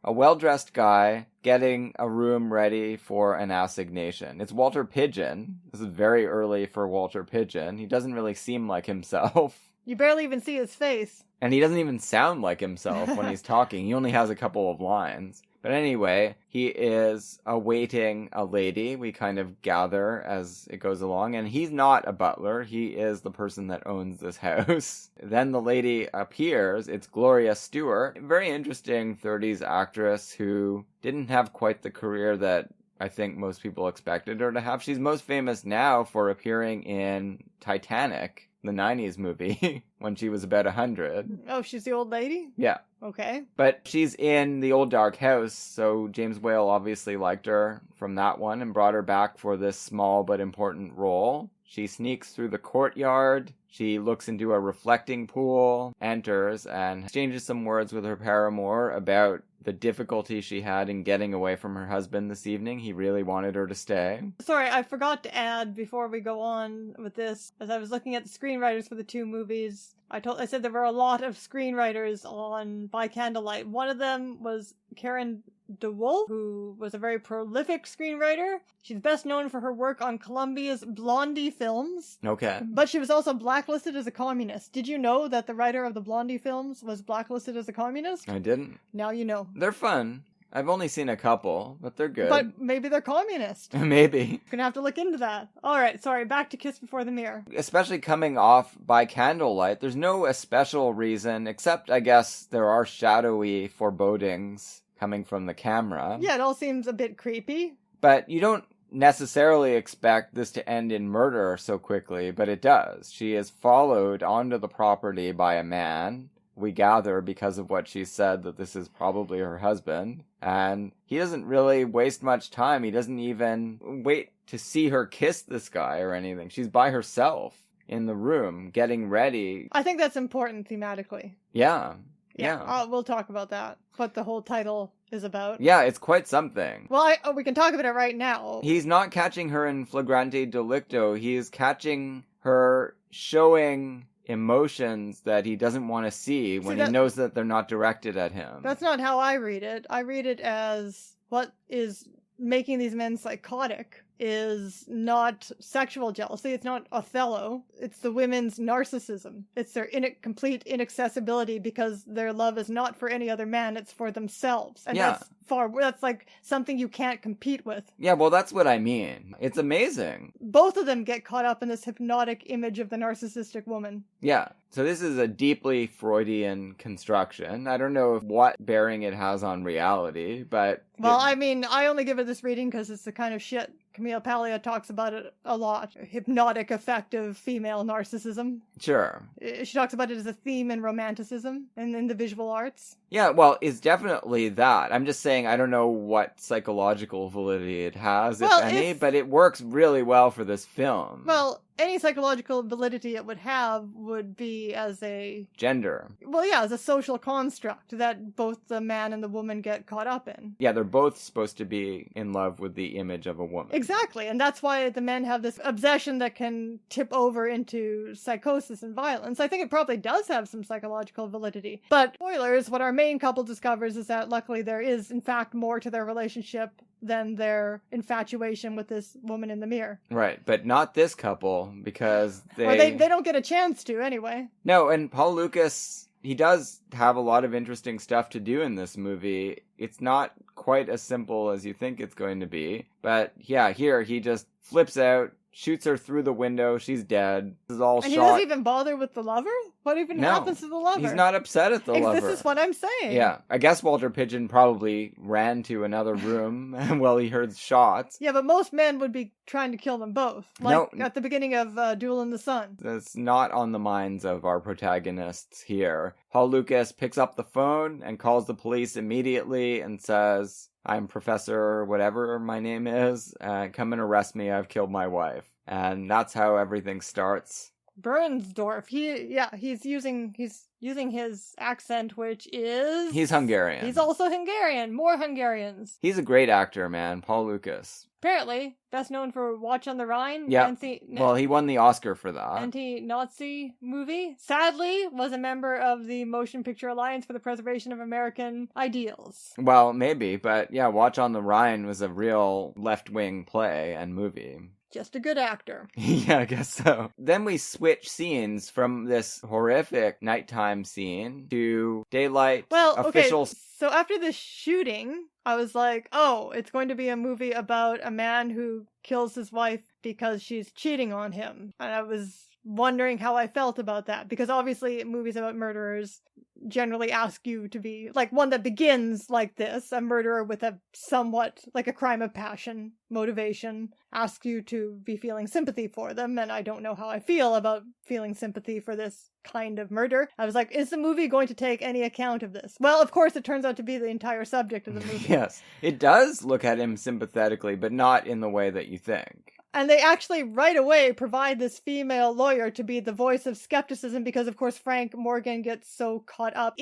S4: a well-dressed guy getting a room ready for an assignation. It's Walter Pidgeon. This is very early for Walter Pidgeon. He doesn't really seem like himself.
S3: You barely even see his face.
S4: And he doesn't even sound like himself when he's talking. He only has a couple of lines. But anyway, he is awaiting a lady, we kind of gather as it goes along. And he's not a butler. He is the person that owns this house. Then the lady appears. It's Gloria Stewart. Very interesting 30s actress who didn't have quite the career that I think most people expected her to have. She's most famous now for appearing in Titanic, the 90s movie, when she was about 100.
S3: Oh, she's the old lady?
S4: Yeah.
S3: Okay.
S4: But she's in The Old Dark House, so James Whale obviously liked her from that one and brought her back for this small but important role. She sneaks through the courtyard, she looks into a reflecting pool, enters, and exchanges some words with her paramour about the difficulty she had in getting away from her husband this evening. He really wanted her to stay.
S3: Sorry, I forgot to add before we go on with this, as I was looking at the screenwriters for the two movies, I said there were a lot of screenwriters on By Candlelight. One of them was Karen DeWolf, who was a very prolific screenwriter. She's best known for her work on Columbia's Blondie films.
S4: Okay.
S3: But she was also blacklisted as a communist. Did you know that the writer of the Blondie films was blacklisted as a communist?
S4: I didn't.
S3: Now you know.
S4: They're fun. I've only seen a couple, but they're good.
S3: But maybe they're communist.
S4: Maybe.
S3: Gonna have to look into that. Alright, sorry, back to Kiss Before the Mirror.
S4: Especially coming off By Candlelight, there's no especial reason, except I guess there are shadowy forebodings coming from the camera.
S3: Yeah, it all seems a bit creepy.
S4: But you don't necessarily expect this to end in murder so quickly, but it does. She is followed onto the property by a man. We gather, because of what she said, that this is probably her husband. And he doesn't really waste much time. He doesn't even wait to see her kiss this guy or anything. She's by herself in the room, getting ready.
S3: I think that's important thematically.
S4: Yeah.
S3: We'll talk about that. What the whole title is about.
S4: Yeah, it's quite something.
S3: Well, we can talk about it right now.
S4: He's not catching her in flagrante delicto. He's catching her showing emotions that he doesn't want to see when he knows that they're not directed at him.
S3: That's not how I read it. I read it as what is making these men psychotic is not sexual jealousy. It's not Othello. It's the women's narcissism. It's their complete inaccessibility because their love is not for any other man. It's for themselves. And that's like something you can't compete with.
S4: Yeah, well, that's what I mean. It's amazing.
S3: Both of them get caught up in this hypnotic image of the narcissistic woman.
S4: Yeah. So this is a deeply Freudian construction. I don't know what bearing it has on reality, but...
S3: Well, I mean, I only give it this reading because it's the kind of shit Camille Paglia talks about it a lot. Hypnotic effect of female narcissism.
S4: Sure.
S3: She talks about it as a theme in romanticism and in the visual arts.
S4: Yeah, well, it's definitely that. I'm just saying I don't know what psychological validity it has, if any, but it works really well for this film.
S3: Well, any psychological validity it would have would be as a...
S4: gender.
S3: Well, yeah, as a social construct that both the man and the woman get caught up in.
S4: Yeah, they're both supposed to be in love with the image of a woman.
S3: Exactly, and that's why the men have this obsession that can tip over into psychosis and violence. I think it probably does have some psychological validity. But, spoilers, what our main couple discovers is that luckily there is, in fact, more to their relationship than their infatuation with this woman in the mirror.
S4: Right, but not this couple, because
S3: they don't get a chance to, anyway.
S4: No, and Paul Lukas, he does have a lot of interesting stuff to do in this movie. It's not quite as simple as you think it's going to be. But yeah, here he just flips out, shoots her through the window, she's dead. This is all
S3: and
S4: shot.
S3: He doesn't even bother with the lover? What even happens to the lover?
S4: He's not upset at the lover.
S3: This is what I'm saying.
S4: Yeah, I guess Walter Pidgeon probably ran to another room while he heard shots.
S3: Yeah, but most men would be trying to kill them both. At the beginning of Duel in the Sun.
S4: That's not on the minds of our protagonists here. Paul Lukas picks up the phone and calls the police immediately and says, "I'm Professor whatever my name is, come and arrest me, I've killed my wife." And that's how everything starts.
S3: Bernsdorf, he's using his accent, which is...
S4: He's Hungarian.
S3: He's also Hungarian. More Hungarians.
S4: He's a great actor, man, Paul Lukas.
S3: Apparently, best known for Watch on the Rhine.
S4: Yeah, well, he won the Oscar for that.
S3: Anti-Nazi movie. Sadly, was a member of the Motion Picture Alliance for the Preservation of American Ideals.
S4: Well, maybe, but yeah, Watch on the Rhine was a real left-wing play and movie.
S3: Just a good actor.
S4: Yeah, I guess so. Then we switch scenes from this horrific nighttime scene to daylight official...
S3: Okay, so after the shooting, I was like, oh, it's going to be a movie about a man who kills his wife because she's cheating on him. And I was wondering how I felt about that, because obviously movies about murderers generally ask you to be like one that begins like this, a murderer with a somewhat like a crime of passion motivation, asks you to be feeling sympathy for them, and I don't know how I feel about feeling sympathy for this kind of murder. I was like, is the movie going to take any account of this? Well, of course, it turns out to be the entire subject of the movie.
S4: Yes, it does look at him sympathetically, but not in the way that you think.
S3: And they actually right away provide this female lawyer to be the voice of skepticism because, of course, Frank Morgan gets so caught up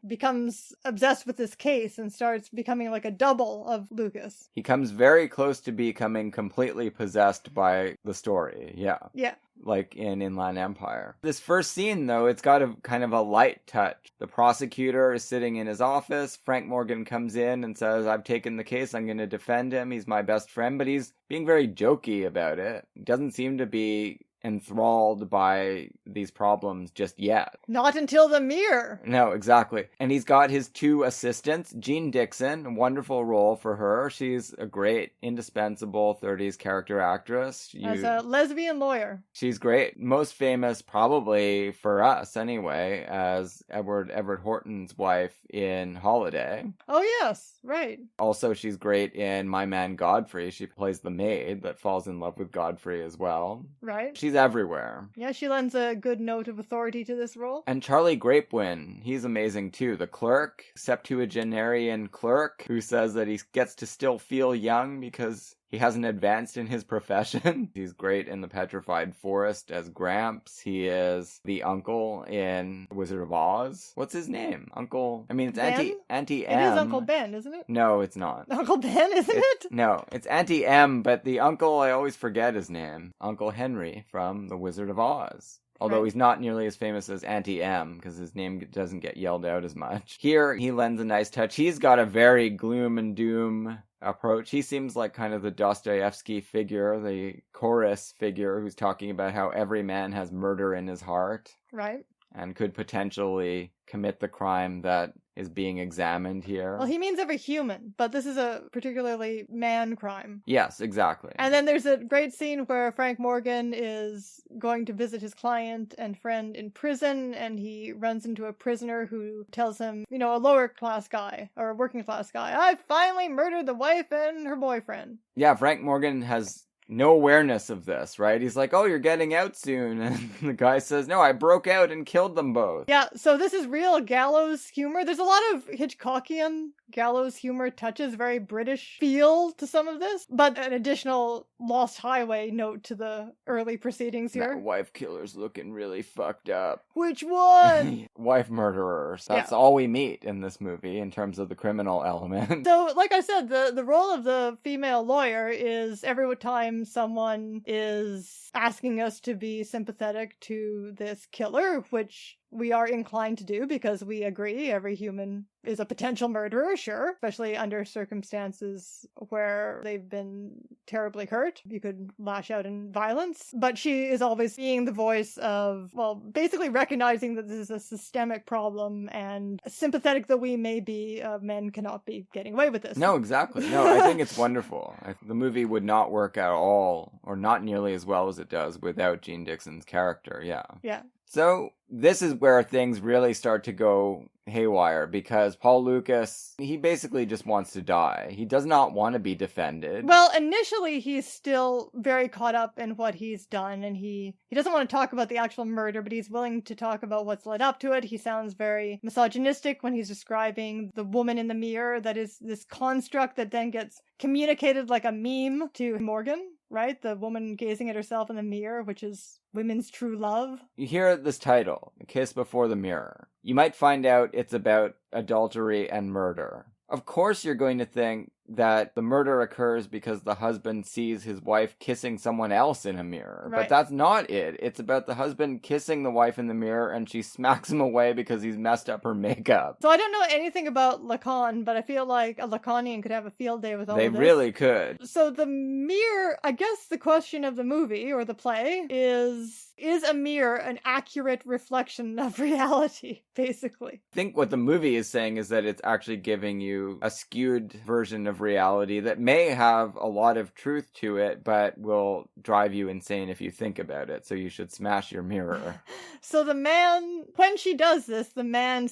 S3: becomes obsessed with this case and starts becoming like a double of Lukas.
S4: He comes very close to becoming completely possessed by the story. Yeah.
S3: Yeah.
S4: Like in Inland Empire. This first scene, though, it's got a kind of a light touch. The prosecutor is sitting in his office. Frank Morgan comes in and says, I've taken the case. I'm going to defend him. He's my best friend. But he's being very jokey about it. He doesn't seem to be enthralled by these problems just yet.
S3: Not until the mirror.
S4: No, exactly. And he's got his two assistants, Jean Dixon, a wonderful role for her. She's a great, indispensable 30s character actress.
S3: As a lesbian lawyer.
S4: She's great. Most famous, probably for us anyway, as Edward Horton's wife in Holiday.
S3: Oh, yes. Right.
S4: Also, she's great in My Man Godfrey. She plays the maid that falls in love with Godfrey as well.
S3: Right.
S4: She's everywhere.
S3: Yeah, she lends a good note of authority to this role.
S4: And Charlie Grapewin, he's amazing too. The clerk, septuagenarian clerk, who says that he gets to still feel young because he hasn't advanced in his profession. He's great in The Petrified Forest as Gramps. He is the uncle in Wizard of Oz. What's his name? Uncle... I mean, it's
S3: Ben?
S4: Auntie M.
S3: It is Uncle Ben, isn't it?
S4: No, it's not.
S3: Uncle Ben, isn't it?
S4: No, it's Auntie M, but the uncle, I always forget his name. Uncle Henry from The Wizard of Oz. Although
S3: Right.
S4: he's not nearly as famous as Auntie M, because his name doesn't get yelled out as much. Here, he lends a nice touch. He's got a very gloom and doom approach. He seems like kind of the Dostoevsky figure, the chorus figure who's talking about how every man has murder in his heart.
S3: Right.
S4: And could potentially commit the crime that is being examined here.
S3: Well, he means every human, but this is a particularly man crime.
S4: Yes, exactly.
S3: And then there's a great scene where Frank Morgan is going to visit his client and friend in prison, and he runs into a prisoner who tells him, a lower class guy, or a working class guy, I finally murdered the wife and her boyfriend.
S4: Yeah, Frank Morgan has no awareness of this, right? He's like, oh, you're getting out soon. And the guy says, no, I broke out and killed them both.
S3: Yeah, so this is real gallows humor. There's a lot of Hitchcockian gallows humor touches, very British feel to some of this, but an additional Lost Highway note to the early proceedings here.
S4: That wife killer's looking really fucked up.
S3: Which one?
S4: Wife murderers. That's all we meet in this movie in terms of the criminal element.
S3: So, like I said, the role of the female lawyer is every time someone is asking us to be sympathetic to this killer, which we are inclined to do because we agree every human is a potential murderer, sure, especially under circumstances where they've been terribly hurt. You could lash out in violence. But she is always being the voice of, basically recognizing that this is a systemic problem, and sympathetic though we may be, men cannot be getting away with this.
S4: No, exactly. No, I think it's wonderful. The movie would not work at all, or not nearly as well as it does, without Jean Dixon's character, yeah.
S3: Yeah.
S4: So, this is where things really start to go haywire, because Paul Lukas, he basically just wants to die. He does not want to be defended.
S3: Well, initially he's still very caught up in what he's done, and he doesn't want to talk about the actual murder, but he's willing to talk about what's led up to it. He sounds very misogynistic when he's describing the woman in the mirror that is this construct that then gets communicated like a meme to Morgan, right? The woman gazing at herself in the mirror, which is women's true love.
S4: You hear this title, A Kiss Before the Mirror. You might find out it's about adultery and murder. Of course you're going to think that the murder occurs because the husband sees his wife kissing someone else in a mirror.
S3: Right.
S4: But that's not it. It's about the husband kissing the wife in the mirror, and she smacks him away because he's messed up her makeup.
S3: So I don't know anything about Lacan, but I feel like a Lacanian could have a field day with all
S4: They
S3: of this.
S4: really could.
S3: So the mirror, I guess the question of the movie or the play is a mirror an accurate reflection of reality, basically?
S4: I think what the movie is saying is that it's actually giving you a skewed version of reality that may have a lot of truth to it, but will drive you insane if you think about it. So you should smash your mirror.
S3: So the man, when she does this, the man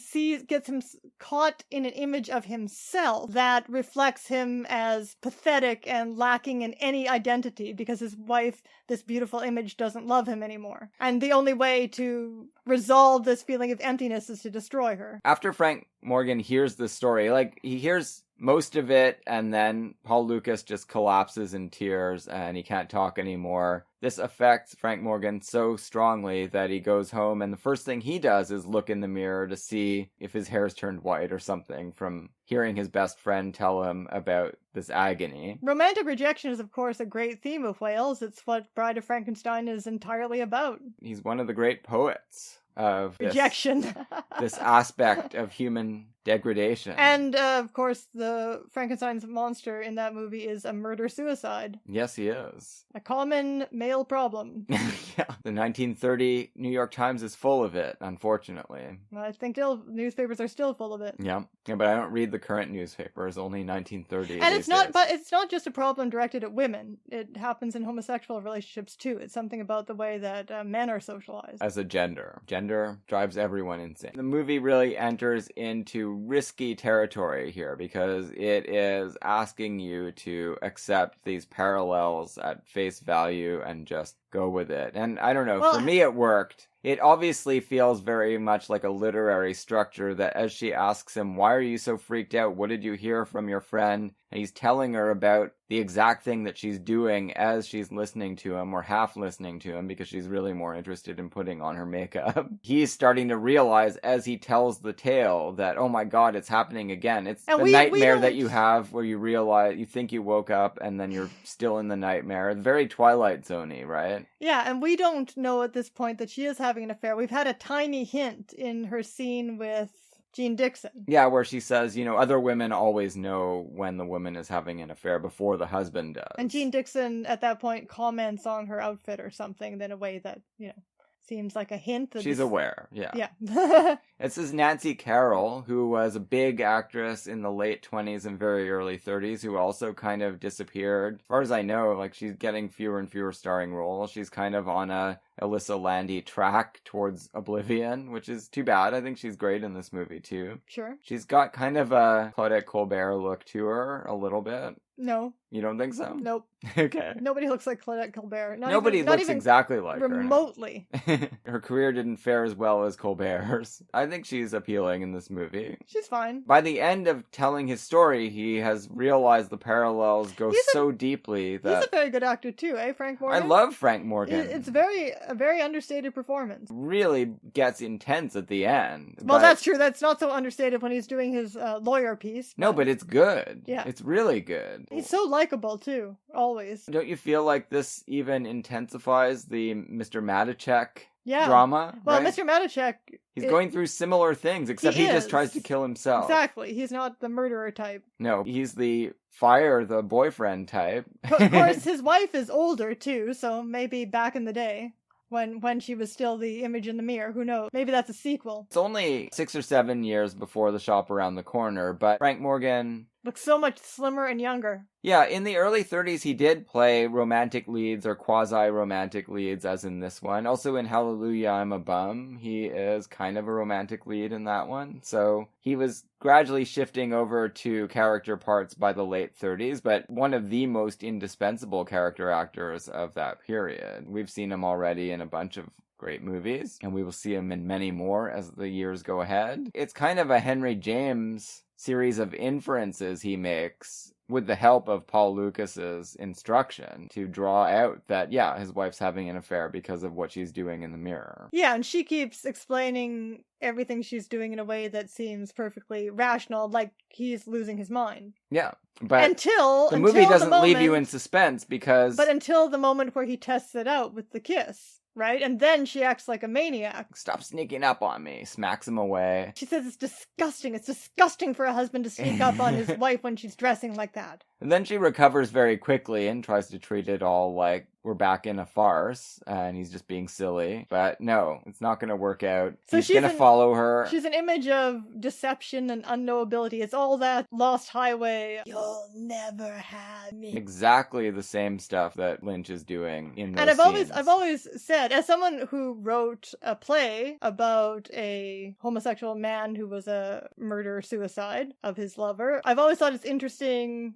S3: gets him caught in an image of himself that reflects him as pathetic and lacking in any identity because his wife, this beautiful image, doesn't love him anymore. And the only way to resolve this feeling of emptiness is to destroy her.
S4: After Frank Morgan hears this story, he hears most of it, and then Paul Lukas just collapses in tears and he can't talk anymore. This affects Frank Morgan so strongly that he goes home, and the first thing he does is look in the mirror to see if his hair's turned white or something from hearing his best friend tell him about this agony.
S3: Romantic rejection is, of course, a great theme of Wales. It's what Bride of Frankenstein is entirely about.
S4: He's one of the great poets of
S3: rejection.
S4: This aspect of human degradation.
S3: And, of course, the Frankenstein's monster in that movie is a murder-suicide.
S4: Yes, he is.
S3: A common male problem.
S4: Yeah, the 1930 New York Times is full of it, unfortunately.
S3: I think newspapers are still full of it.
S4: Yeah, but I don't read the current newspapers, only 1930.
S3: And it's not just a problem directed at women. It happens in homosexual relationships, too. It's something about the way that men are socialized.
S4: As a gender. Gender drives everyone insane. The movie really enters into risky territory here because it is asking you to accept these parallels at face value and just go with it. And I don't know, for me it worked. It obviously feels very much like a literary structure that as she asks him, why are you so freaked out? What did you hear from your friend? And he's telling her about the exact thing that she's doing as she's listening to him, or half listening to him, because she's really more interested in putting on her makeup. He's starting to realize as he tells the tale that, oh my god, it's happening again. It's the nightmare that you have where you realize, you think you woke up and then you're still in the nightmare. Very Twilight Zone-y, right?
S3: Yeah, and we don't know at this point that she is having an affair. We've had a tiny hint in her scene with Jean Dixon.
S4: Yeah, where she says, other women always know when the woman is having an affair before the husband does.
S3: And Jean Dixon at that point comments on her outfit or something in a way that, seems like a hint that
S4: she's aware. Yeah.
S3: Yeah.
S4: This is Nancy Carroll, who was a big actress in the late 20s and very early 30s, who also kind of disappeared. As far as I know, she's getting fewer and fewer starring roles. She's kind of on a Alyssa Landy track towards oblivion, which is too bad. I think she's great in this movie, too.
S3: Sure.
S4: She's got kind of a Claudette Colbert look to her, a little bit.
S3: No.
S4: You don't think so?
S3: Nope.
S4: Okay.
S3: Nobody looks like Claudette Colbert.
S4: Nobody looks exactly like
S3: remotely.
S4: her. Her career didn't fare as well as Colbert's. I think she's appealing in this movie.
S3: She's fine.
S4: By the end of telling his story, he has realized the parallels go so deeply that...
S3: He's a very good actor too, Frank Morgan?
S4: I love Frank Morgan.
S3: It's a very understated performance.
S4: Really gets intense at the end.
S3: Well, that's true. That's not so understated when he's doing his lawyer piece.
S4: No, but it's good.
S3: Yeah.
S4: It's really good.
S3: He's so likable too, always.
S4: Don't you feel like this even intensifies the Mr. Matichek
S3: yeah.
S4: drama?
S3: Well,
S4: right?
S3: Mr. Matichek...
S4: He's going through similar things, except he just tries to kill himself.
S3: Exactly. He's not the murderer type.
S4: No, he's the fire the boyfriend type.
S3: Of course, his wife is older too, so maybe back in the day. When she was still the image in the mirror, who knows? Maybe that's a sequel.
S4: It's only 6 or 7 years before The Shop Around the Corner, but Frank Morgan...
S3: looks so much slimmer and younger.
S4: Yeah, in the early 30s he did play romantic leads or quasi-romantic leads, as in this one. Also in Hallelujah, I'm a Bum, he is kind of a romantic lead in that one. So he was gradually shifting over to character parts by the late 30s, but one of the most indispensable character actors of that period. We've seen him already in a bunch of great movies, and we will see him in many more as the years go ahead. It's kind of a Henry James series of inferences he makes with the help of Paul Lucas's instruction to draw out that, yeah, his wife's having an affair because of what she's doing in the mirror.
S3: Yeah, and she keeps explaining everything she's doing in a way that seems perfectly rational, like he's losing his mind.
S4: Yeah, but
S3: until
S4: the movie doesn't leave you in suspense because...
S3: But until the moment where he tests it out with the kiss. Right? And then she acts like a maniac.
S4: Stop sneaking up on me. Smacks him away.
S3: She says it's disgusting. It's disgusting for a husband to sneak up on his wife when she's dressing like that.
S4: And then she recovers very quickly and tries to treat it all like we're back in a farce and he's just being silly. But no, it's not going to work out. So he's going to follow her.
S3: She's an image of deception and unknowability. It's all that Lost Highway. You'll never have me.
S4: Exactly the same stuff that Lynch is doing in those
S3: And
S4: scenes.
S3: I've always said, as someone who wrote a play about a homosexual man who was a murder-suicide of his lover, I've always thought it's interesting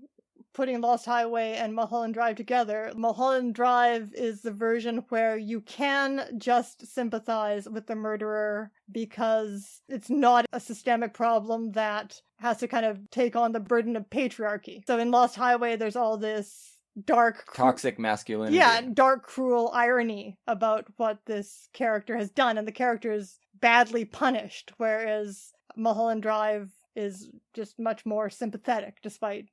S3: putting Lost Highway and Mulholland Drive together, Mulholland Drive is the version where you can just sympathize with the murderer because it's not a systemic problem that has to kind of take on the burden of patriarchy. So in Lost Highway, there's all this dark...
S4: Toxic masculinity.
S3: Yeah, dark, cruel irony about what this character has done, and the character is badly punished, whereas Mulholland Drive is just much more sympathetic, despite,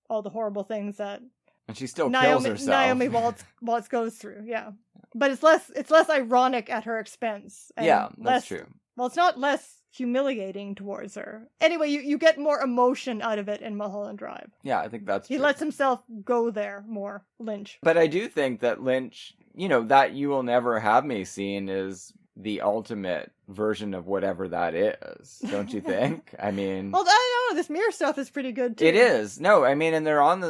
S3: all the horrible things that
S4: and she still kills herself.
S3: Naomi Watts goes through, yeah. But it's less ironic at her expense. And
S4: yeah, that's true.
S3: Well, it's not less humiliating towards her. Anyway, you get more emotion out of it in Mulholland Drive.
S4: Yeah, I think that's true.
S3: He lets himself go there more, Lynch.
S4: But I do think that Lynch, that You Will Never Have Me scene is the ultimate version of whatever that is, don't you think? I mean,
S3: well, I don't know. This mirror stuff is pretty good too.
S4: It is. No, I mean, and they're on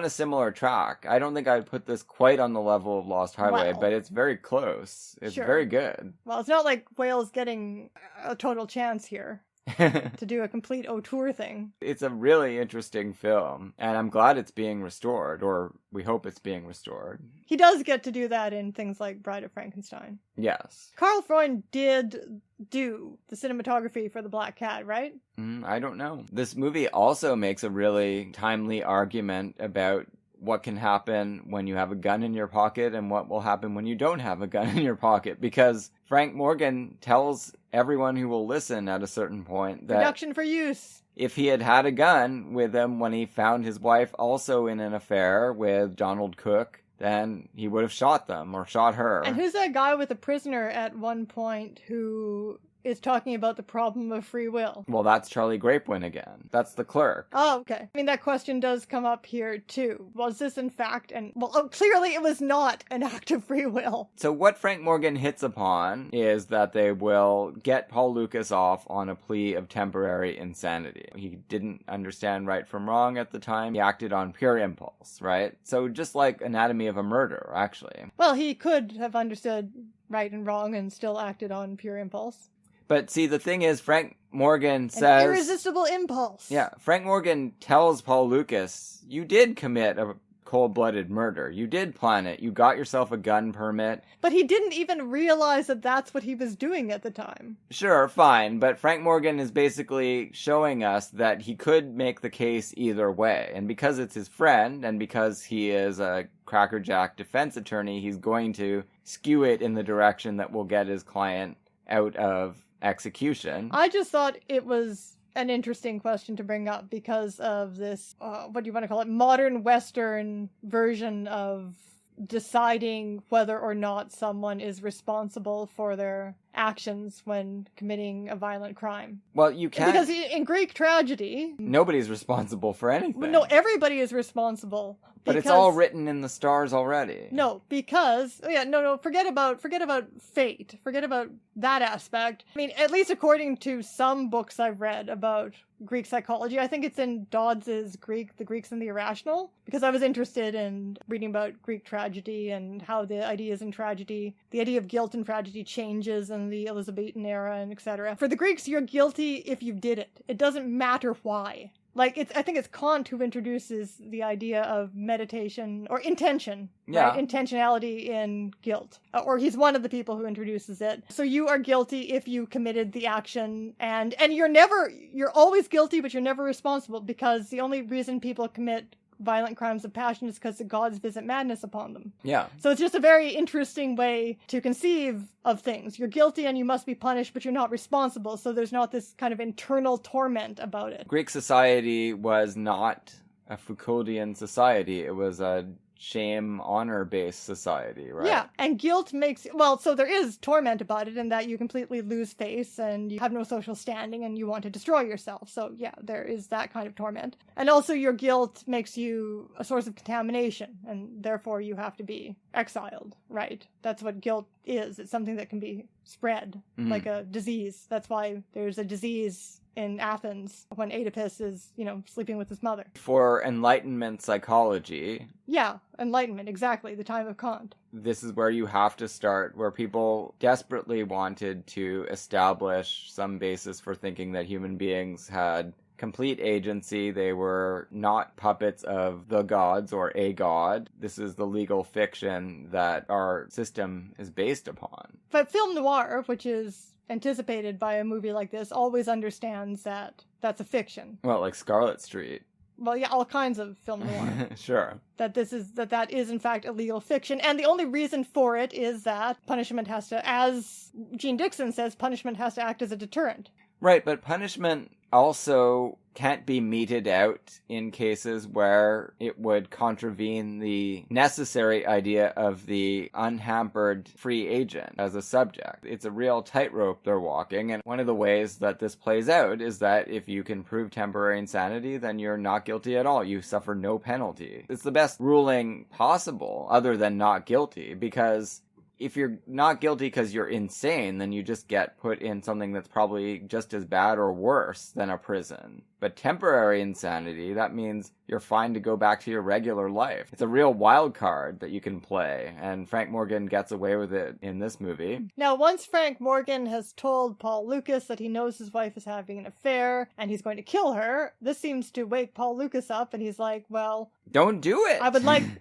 S4: a similar track. I don't think I'd put this quite on the level of Lost Highway, but it's very close. It's very good.
S3: Well, it's not like Whale's getting a total chance here to do a complete auteur thing.
S4: It's a really interesting film, and I'm glad it's being restored, or we hope it's being restored.
S3: He does get to do that in things like Bride of Frankenstein.
S4: Yes.
S3: Karl Freund did do the cinematography for The Black Cat, right?
S4: I don't know. This movie also makes a really timely argument about what can happen when you have a gun in your pocket and what will happen when you don't have a gun in your pocket. Because Frank Morgan tells everyone who will listen at a certain point that
S3: production for use.
S4: If he had had a gun with him when he found his wife also in an affair with Donald Cook, then he would have shot them or shot her.
S3: And who's that guy with a prisoner at one point who is talking about the problem of free will?
S4: Well, that's Charlie Grapewin again. That's the clerk.
S3: Oh, okay. I mean, that question does come up here, too. Was this, in fact, clearly it was not an act of free will.
S4: So what Frank Morgan hits upon is that they will get Paul Lukas off on a plea of temporary insanity. He didn't understand right from wrong at the time. He acted on pure impulse, right? So just like Anatomy of a Murder, actually.
S3: Well, he could have understood right and wrong and still acted on pure impulse.
S4: But see, the thing is, Frank Morgan says...
S3: An irresistible impulse.
S4: Yeah, Frank Morgan tells Paul Lukas, you did commit a cold-blooded murder. You did plan it. You got yourself a gun permit.
S3: But he didn't even realize that that's what he was doing at the time.
S4: Sure, fine. But Frank Morgan is basically showing us that he could make the case either way. And because it's his friend, and because he is a crackerjack defense attorney, he's going to skew it in the direction that will get his client out of execution.
S3: I just thought it was an interesting question to bring up because of this, what do you want to call it, modern Western version of deciding whether or not someone is responsible for their actions when committing a violent crime.
S4: Well, you can't...
S3: Because in Greek tragedy...
S4: Nobody's responsible for anything.
S3: No, everybody is responsible.
S4: But it's all written in the stars already.
S3: No, because... forget about fate. Forget about that aspect. I mean, at least according to some books I've read about Greek psychology, I think it's in Dodds's Greek, The Greeks and the Irrational, because I was interested in reading about Greek tragedy and how the ideas in tragedy, the idea of guilt in tragedy changes in the Elizabethan era and etc. For the Greeks, you're guilty if you did it. It doesn't matter why. Like, I think it's Kant who introduces the idea of meditation, or intention, right? Intentionality in guilt. Or he's one of the people who introduces it. So you are guilty if you committed the action, and you're always guilty, but you're never responsible, because the only reason people commit violent crimes of passion is because the gods visit madness upon them.
S4: Yeah.
S3: So it's just a very interesting way to conceive of things. You're guilty and you must be punished, but you're not responsible. So there's not this kind of internal torment about it.
S4: Greek society was not a Foucauldian society. It was a shame, honor-based society, right?
S3: Yeah, and guilt makes... Well, so there is torment about it in that you completely lose face and you have no social standing and you want to destroy yourself. So, yeah, there is that kind of torment. And also your guilt makes you a source of contamination, and therefore you have to be exiled, right? That's what guilt is. It's something that can be spread, like a disease. That's why there's a disease in Athens when Oedipus is, sleeping with his mother.
S4: For Enlightenment psychology...
S3: Yeah, Enlightenment, exactly, the time of Kant.
S4: This is where you have to start, where people desperately wanted to establish some basis for thinking that human beings had complete agency. They were not puppets of the gods or a god. This is the legal fiction that our system is based upon.
S3: But film noir, which is anticipated by a movie like this, always understands that that's a fiction.
S4: Well, like Scarlet Street.
S3: Well, yeah, all kinds of film noir.
S4: Sure.
S3: That is in fact a legal fiction, and the only reason for it is that punishment has to, as Gene Dixon says, punishment has to act as a deterrent.
S4: Right, but punishment also can't be meted out in cases where it would contravene the necessary idea of the unhampered free agent as a subject. It's a real tightrope they're walking, and one of the ways that this plays out is that if you can prove temporary insanity, then you're not guilty at all. You suffer no penalty. It's the best ruling possible, other than not guilty, because if you're not guilty because you're insane, then you just get put in something that's probably just as bad or worse than a prison. But temporary insanity, that means you're fine to go back to your regular life. It's a real wild card that you can play, and Frank Morgan gets away with it in this movie.
S3: Now, once Frank Morgan has told Paul Lukas that he knows his wife is having an affair, and he's going to kill her, this seems to wake Paul Lukas up, and he's like, well,
S4: don't do it!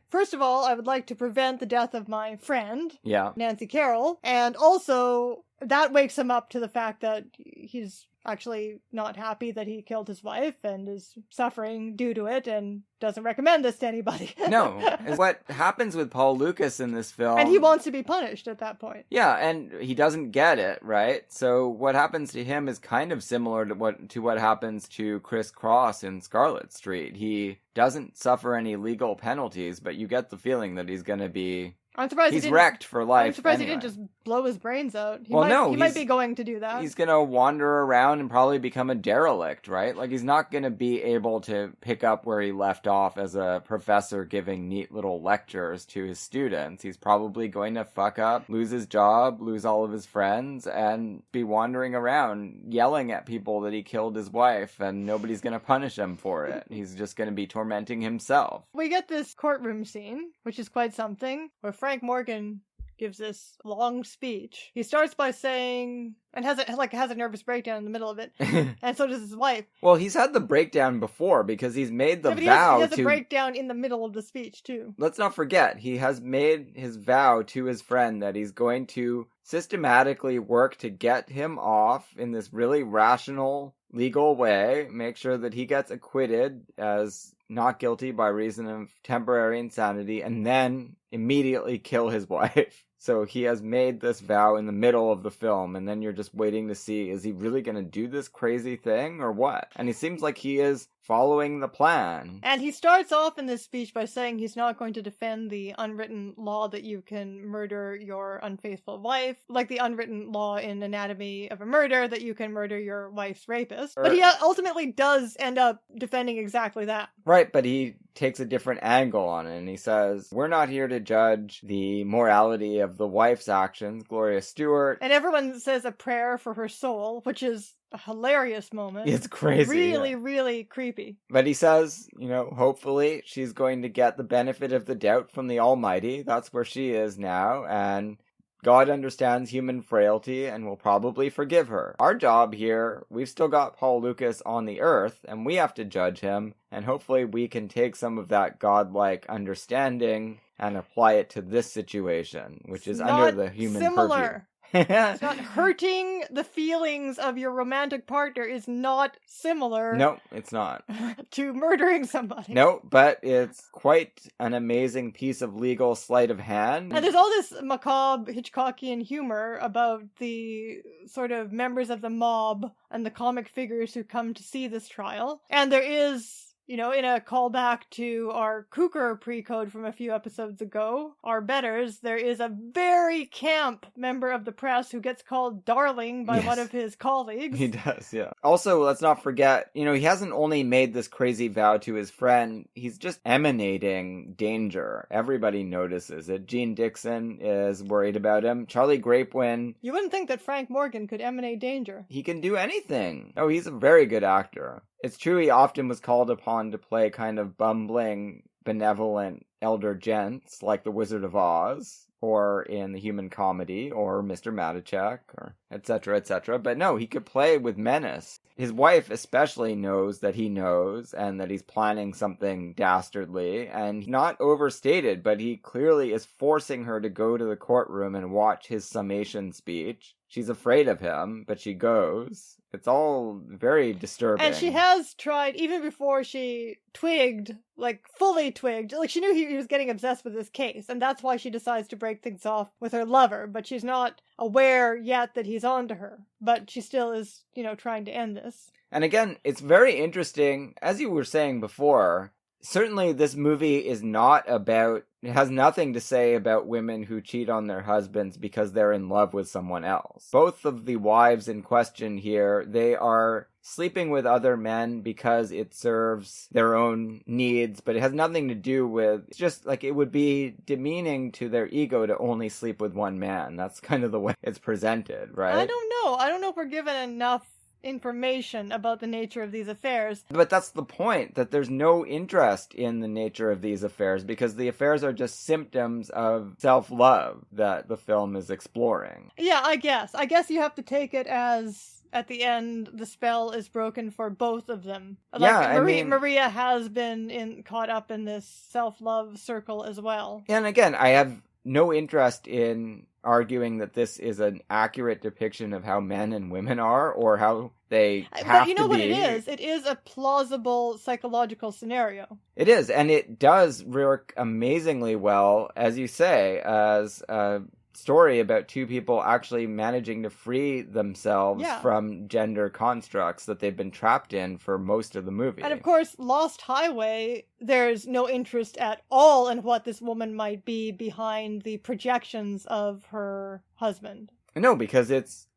S3: First of all, I would like to prevent the death of my friend,
S4: yeah,
S3: Nancy Carroll, and also that wakes him up to the fact that he's actually not happy that he killed his wife and is suffering due to it and doesn't recommend this to anybody.
S4: No. It's what happens with Paul Lukas in this film.
S3: And he wants to be punished at that point.
S4: Yeah, and he doesn't get it, right? So what happens to him is kind of similar to what happens to Chris Cross in Scarlet Street. He doesn't suffer any legal penalties, but you get the feeling that he's going to be...
S3: I'm surprised
S4: he's wrecked for life.
S3: I'm surprised
S4: anyway.
S3: He didn't just blow his brains out. He might be going to do that.
S4: He's going to wander around and probably become a derelict, right? Like, he's not going to be able to pick up where he left off as a professor giving neat little lectures to his students. He's probably going to fuck up, lose his job, lose all of his friends, and be wandering around yelling at people that he killed his wife, and nobody's going to punish him for it. He's just going to be tormenting himself.
S3: We get this courtroom scene, which is quite something, where Frank Morgan gives this long speech. He starts by saying, and has a nervous breakdown in the middle of it, and so does his wife.
S4: Well, he's had the breakdown before because he's made the vow
S3: he has a breakdown in the middle of the speech too.
S4: Let's not forget, he has made his vow to his friend that he's going to systematically work to get him off in this really rational, legal way, make sure that he gets acquitted as not guilty by reason of temporary insanity, and then immediately kill his wife. So he has made this vow in the middle of the film, and then you're just waiting to see, is he really going to do this crazy thing or what? And he seems like he is following the plan.
S3: And he starts off in this speech by saying he's not going to defend the unwritten law that you can murder your unfaithful wife, like the unwritten law in Anatomy of a Murder that you can murder your wife's rapist. But he ultimately does end up defending exactly that.
S4: Right, but he takes a different angle on it, and he says, we're not here to judge the morality of the wife's actions, Gloria Stewart.
S3: And everyone says a prayer for her soul, which is a hilarious moment.
S4: It's crazy.
S3: Really, really creepy.
S4: But he says, hopefully she's going to get the benefit of the doubt from the Almighty. That's where she is now, and God understands human frailty and will probably forgive her. Our job here, we've still got Paul Lukas on the earth, and we have to judge him, and hopefully we can take some of that godlike understanding and apply it to this situation, which is under the human purview.
S3: It's not hurting the feelings of your romantic partner is not similar.
S4: No, it's not.
S3: To murdering somebody.
S4: No, but it's quite an amazing piece of legal sleight of hand.
S3: And there's all this macabre Hitchcockian humor about the sort of members of the mob and the comic figures who come to see this trial. And there is, in a callback to our Cooker pre-code from a few episodes ago, our betters, there is a very camp member of the press who gets called darling by one of his colleagues.
S4: He does, yeah. Also, let's not forget, he hasn't only made this crazy vow to his friend, he's just emanating danger. Everybody notices it. Gene Dixon is worried about him. Charlie Grapewin.
S3: You wouldn't think that Frank Morgan could emanate danger.
S4: He can do anything. Oh, he's a very good actor. It's true he often was called upon to play kind of bumbling, benevolent elder gents like the Wizard of Oz or in The Human Comedy, or Mr. Matichak, or etc., etc. But no, he could play with menace. His wife especially knows that he knows, and that he's planning something dastardly, and not overstated, but he clearly is forcing her to go to the courtroom and watch his summation speech. She's afraid of him, but she goes. It's all very disturbing.
S3: And she has tried, even before she twigged, like fully twigged, like she knew he was getting obsessed with this case, and that's why she decides to break things off with her lover, but she's not aware yet that he's on to her. But she still is, trying to end this.
S4: And again, it's very interesting, as you were saying before, certainly this movie is not about, it has nothing to say about women who cheat on their husbands because they're in love with someone else. Both of the wives in question here, they are sleeping with other men because it serves their own needs, but it has nothing to do with, it's just like it would be demeaning to their ego to only sleep with one man. That's kind of the way it's presented, right?
S3: I don't know. I don't know if we're given enough information about the nature of these affairs.
S4: But that's the point, that there's no interest in the nature of these affairs because the affairs are just symptoms of self-love that the film is exploring.
S3: Yeah, I guess you have to take it as at the end the spell is broken for both of them. Maria has been caught up in this self-love circle as well.
S4: And again, I have no interest in arguing that this is an accurate depiction of how men and women are, or how they have to be.
S3: But you know what it is? It is a plausible psychological scenario.
S4: It is, and it does work amazingly well, as you say, as a story about two people actually managing to free themselves from gender constructs that they've been trapped in for most of the movie.
S3: And of course, Lost Highway, there's no interest at all in what this woman might be behind the projections of her husband.
S4: No, because it's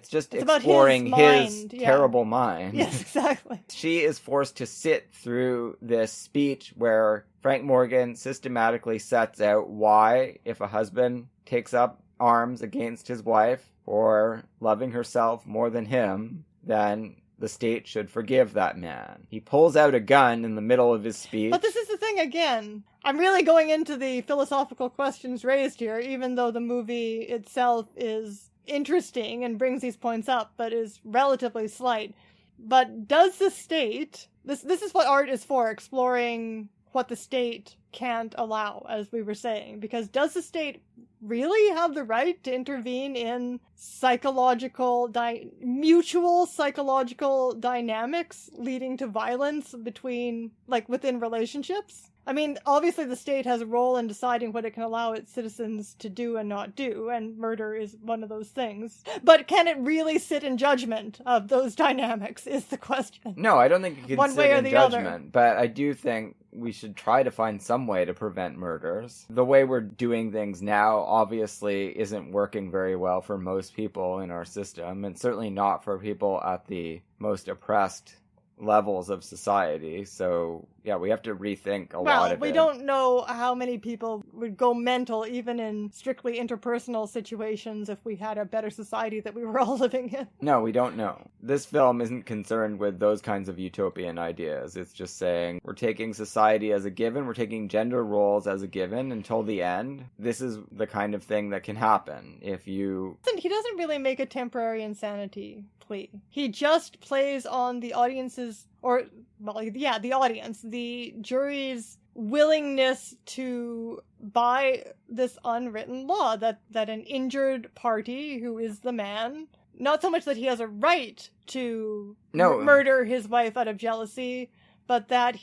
S4: just exploring his terrible mind.
S3: Yes, exactly.
S4: She is forced to sit through this speech where Frank Morgan systematically sets out why, if a husband takes up arms against his wife for loving herself more than him, then the state should forgive that man. He pulls out a gun in the middle of his speech.
S3: But this is the thing again. I'm really going into the philosophical questions raised here, even though the movie itself is interesting and brings these points up, but is relatively slight. But does the state... This is what art is for, exploring what the state can't allow, as we were saying. Because does the state really have the right to intervene in mutual psychological dynamics leading to violence within relationships? I mean, obviously the state has a role in deciding what it can allow its citizens to do and not do, and murder is one of those things. But can it really sit in judgment of those dynamics, is the question.
S4: No, I don't think it can
S3: one
S4: sit
S3: way or
S4: in
S3: the
S4: judgment,
S3: other.
S4: But I do think we should try to find some way to prevent murders. The way we're doing things now obviously isn't working very well for most people in our system, and certainly not for people at the most oppressed levels of society. So yeah, we have to rethink a lot of it.
S3: We don't know how many people would go mental even in strictly interpersonal situations if we had a better society that we were all living in.
S4: No, we don't know. This film isn't concerned with those kinds of utopian ideas. It's just saying we're taking society as a given, we're taking gender roles as a given until the end. This is the kind of thing that can happen if you...
S3: He doesn't really make a temporary insanity plea. He just plays on the audience's the audience, the jury's willingness to buy this unwritten law that an injured party, who is the man, not so much that he has a right to murder his wife out of jealousy, but that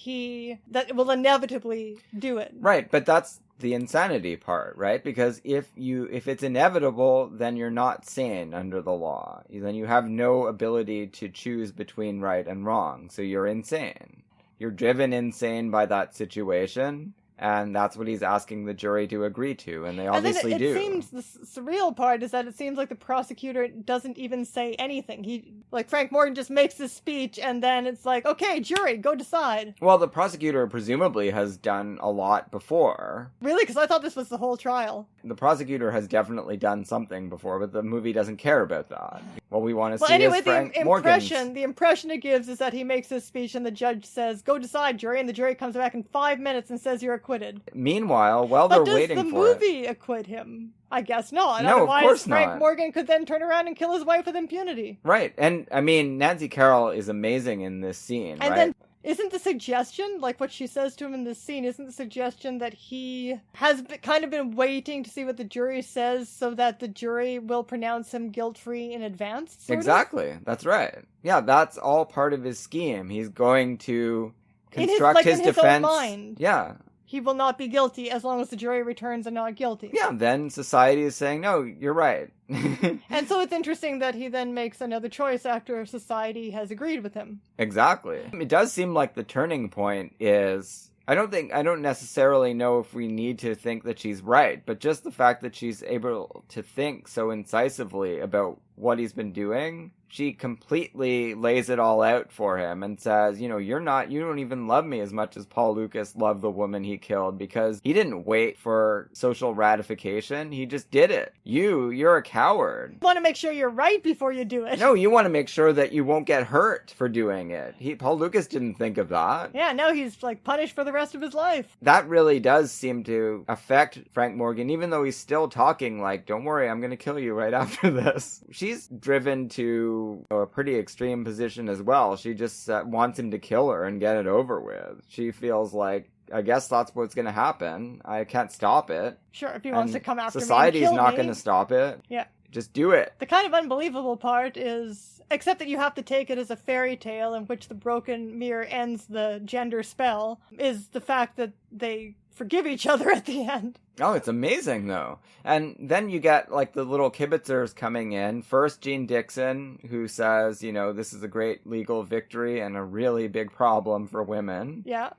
S3: will inevitably do it.
S4: Right, but that's the insanity part, right? Because if it's inevitable, then you're not sane under the law. Then you have no ability to choose between right and wrong. So you're insane. You're driven insane by that situation, and that's what he's asking the jury to agree to, and they obviously do.
S3: The surreal part is that it seems like the prosecutor doesn't even say anything. Frank Morgan just makes this speech, and then it's like, okay, jury, go decide.
S4: Well, the prosecutor presumably has done a lot before.
S3: Really? Because I thought this was the whole trial.
S4: The prosecutor has definitely done something before, but the movie doesn't care about that. What we want to
S3: Well,
S4: see
S3: anyway,
S4: is Frank Morgan's.
S3: the impression it gives is that he makes this speech and the judge says, "Go decide, jury," and the jury comes back in 5 minutes and says you're acquitted.
S4: Meanwhile, while
S3: But
S4: they're waiting
S3: does the
S4: for it.
S3: movie acquit him? I guess not.
S4: No, of
S3: Otherwise,
S4: course
S3: Frank
S4: not.
S3: Morgan could then turn around and kill his wife with impunity.
S4: Right. And, I mean, Nancy Carroll is amazing in this scene,
S3: And
S4: right?
S3: then, isn't the suggestion, like what she says to him in this scene, isn't the suggestion that he has kind of been waiting to see what the jury says so that the jury will pronounce him guilt-free in advance? Sort of?
S4: Exactly. That's right. Yeah, that's all part of his scheme. He's going to construct
S3: in his
S4: defense.
S3: own mind.
S4: Yeah.
S3: He will not be guilty as long as the jury returns a not guilty.
S4: Yeah, then society is saying, no, you're right.
S3: And so it's interesting that he then makes another choice after society has agreed with him.
S4: Exactly. It does seem like the turning point is, I don't necessarily know if we need to think that she's right, but just the fact that she's able to think so incisively about what he's been doing, she completely lays it all out for him and says, you don't even love me as much as Paul Lukas loved the woman he killed, because he didn't wait for social ratification. He just did it. You're a coward.
S3: You want to make sure you're right before you do it.
S4: No, you want to make sure that you won't get hurt for doing it. Paul Lukas didn't think of that.
S3: Yeah, now he's like punished for the rest of his life.
S4: That really does seem to affect Frank Morgan, even though he's still talking like, don't worry, I'm going to kill you right after this. She's driven to a pretty extreme position as well. She just wants him to kill her and get it over with. She feels like, I guess that's what's going to happen. I can't stop it.
S3: Sure, if he wants to come after
S4: society's
S3: me and kill
S4: not
S3: me.
S4: going to stop it.
S3: Yeah.
S4: Just do it.
S3: The kind of unbelievable part is, except that you have to take it as a fairy tale in which the broken mirror ends the gender spell, is the fact that they forgive each other at the end.
S4: Oh, it's amazing, though. And then you get, like, the little kibitzers coming in. First, Jean Dixon, who says, this is a great legal victory and a really big problem for women.
S3: Yeah.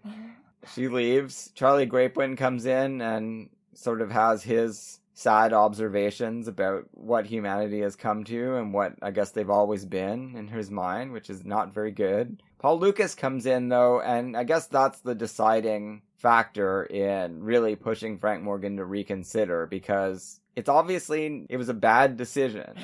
S4: She leaves. Charlie Grapewind comes in and sort of has his sad observations about what humanity has come to and what I guess they've always been in his mind, which is not very good. Paul Lukas comes in, though, and I guess that's the deciding factor in really pushing Frank Morgan to reconsider, because it was a bad decision.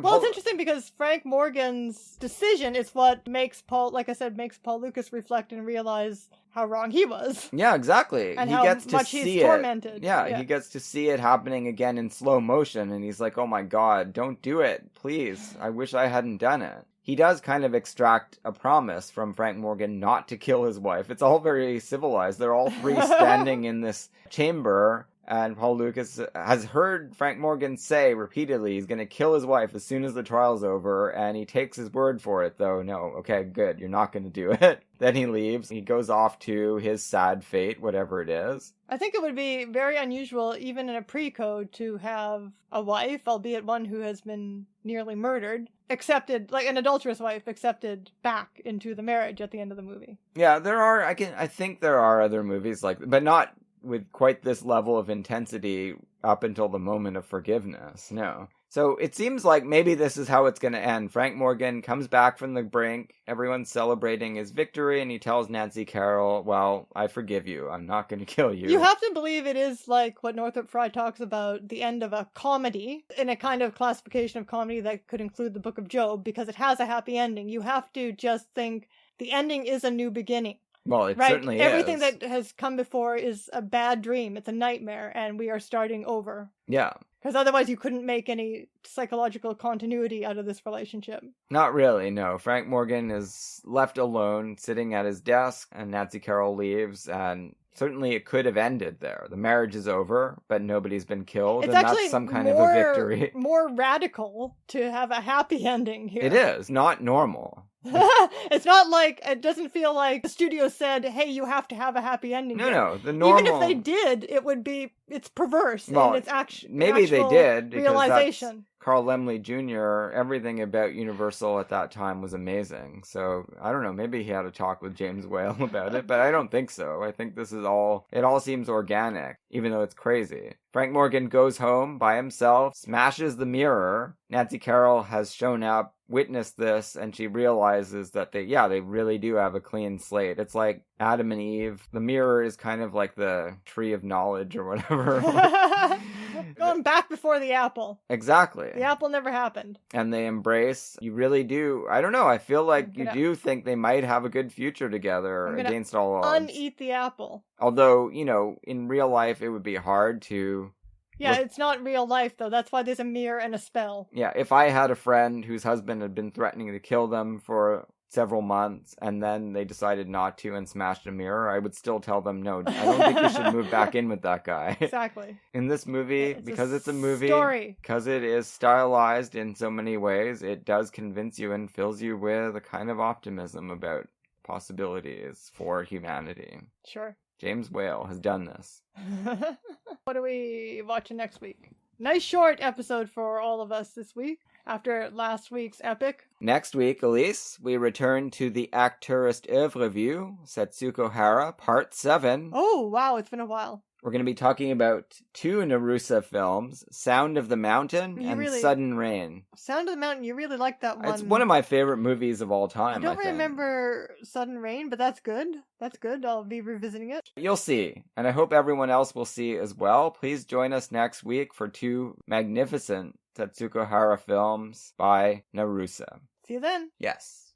S3: Well, it's interesting because Frank Morgan's decision is what makes Paul Lukas reflect and realize how wrong he was.
S4: Yeah, exactly.
S3: And
S4: he
S3: how
S4: gets to
S3: much
S4: see
S3: he's
S4: it.
S3: tormented.
S4: Yeah, he gets to see it happening again in slow motion, and he's like, oh my god, don't do it, please. I wish I hadn't done it. He does kind of extract a promise from Frank Morgan not to kill his wife. It's all very civilized. They're all three standing in this chamber, and Paul Lukas has heard Frank Morgan say repeatedly he's going to kill his wife as soon as the trial's over, and he takes his word for it, though. No, okay, good, you're not going to do it. Then he leaves. He goes off to his sad fate, whatever it is.
S3: I think it would be very unusual, even in a pre-code, to have a wife, albeit one who has been nearly murdered, accepted, like an adulterous wife, accepted back into the marriage at the end of the movie.
S4: Yeah, I think there are other movies like, but not with quite this level of intensity up until the moment of forgiveness. No. So it seems like maybe this is how it's going to end. Frank Morgan comes back from the brink. Everyone's celebrating his victory, and he tells Nancy Carroll, well, I forgive you. I'm not going to kill you.
S3: You have to believe it is like what Northrop Frye talks about, the end of a comedy, in a kind of classification of comedy that could include the Book of Job, because it has a happy ending. You have to just think the ending is a new beginning.
S4: Well, it
S3: right?
S4: certainly is.
S3: Everything that has come before is a bad dream. It's a nightmare, and we are starting over.
S4: Yeah.
S3: Because otherwise you couldn't make any psychological continuity out of this relationship.
S4: Not really, no. Frank Morgan is left alone, sitting at his desk, and Nancy Carroll leaves, and certainly it could have ended there. The marriage is over, but nobody's been killed,
S3: It's
S4: and
S3: actually
S4: that's some kind of a victory.
S3: More radical to have a happy ending here.
S4: It is, not normal.
S3: It's not like, it doesn't feel like the studio said, hey, you have to have a happy ending.
S4: No, the normal...
S3: Even if they did, it would be, it's perverse.
S4: Well,
S3: and it's
S4: maybe they did, because
S3: realization.
S4: that's Carl Laemmle Jr., everything about Universal at that time was amazing. So, I don't know, maybe he had a talk with James Whale about it, but I don't think so. I think this is all, it all seems organic, even though it's crazy. Frank Morgan goes home by himself, smashes the mirror. Nancy Carroll has shown up, witnessed this, and she realizes that they really do have a clean slate. It's like Adam and Eve. The mirror is kind of like the tree of knowledge or whatever.
S3: Going back before the apple.
S4: Exactly.
S3: The apple never happened.
S4: And they embrace. You really do. I don't know. I feel like you
S3: gonna-
S4: do think they might have a good future together
S3: I'm gonna
S4: against all odds.
S3: Uneat the apple.
S4: Although, in real life, it would be hard to...
S3: Yeah,
S4: Look-
S3: it's not real life, though. That's why there's a mirror and a spell.
S4: Yeah, if I had a friend whose husband had been threatening to kill them for several months, and then they decided not to and smashed a mirror, I would still tell them, no, I don't think you should move back in with that guy.
S3: Exactly.
S4: In this movie,
S3: It's
S4: because
S3: a
S4: it's a movie,
S3: story.
S4: because it is stylized in so many ways, it does convince you and fills you with a kind of optimism about possibilities for humanity.
S3: Sure.
S4: James Whale has done this.
S3: What are we watching next week? Nice short episode for all of us this week, after last week's epic.
S4: Next week, Elise, we return to the acteurist oeuvre review, Setsuko Hara, Part 7.
S3: Oh, wow, it's been a while.
S4: We're going to be talking about 2 Narusa films, Sound of the Mountain and Sudden Rain.
S3: Sound of the Mountain, you really like that one.
S4: It's one of my favorite movies of all time,
S3: I don't
S4: think.
S3: remember Sudden Rain, but that's good. That's good. I'll be revisiting it.
S4: You'll see, and I hope everyone else will see as well. Please join us next week for 2 magnificent Setsuko Hara films by Narusa.
S3: See you then.
S4: Yes.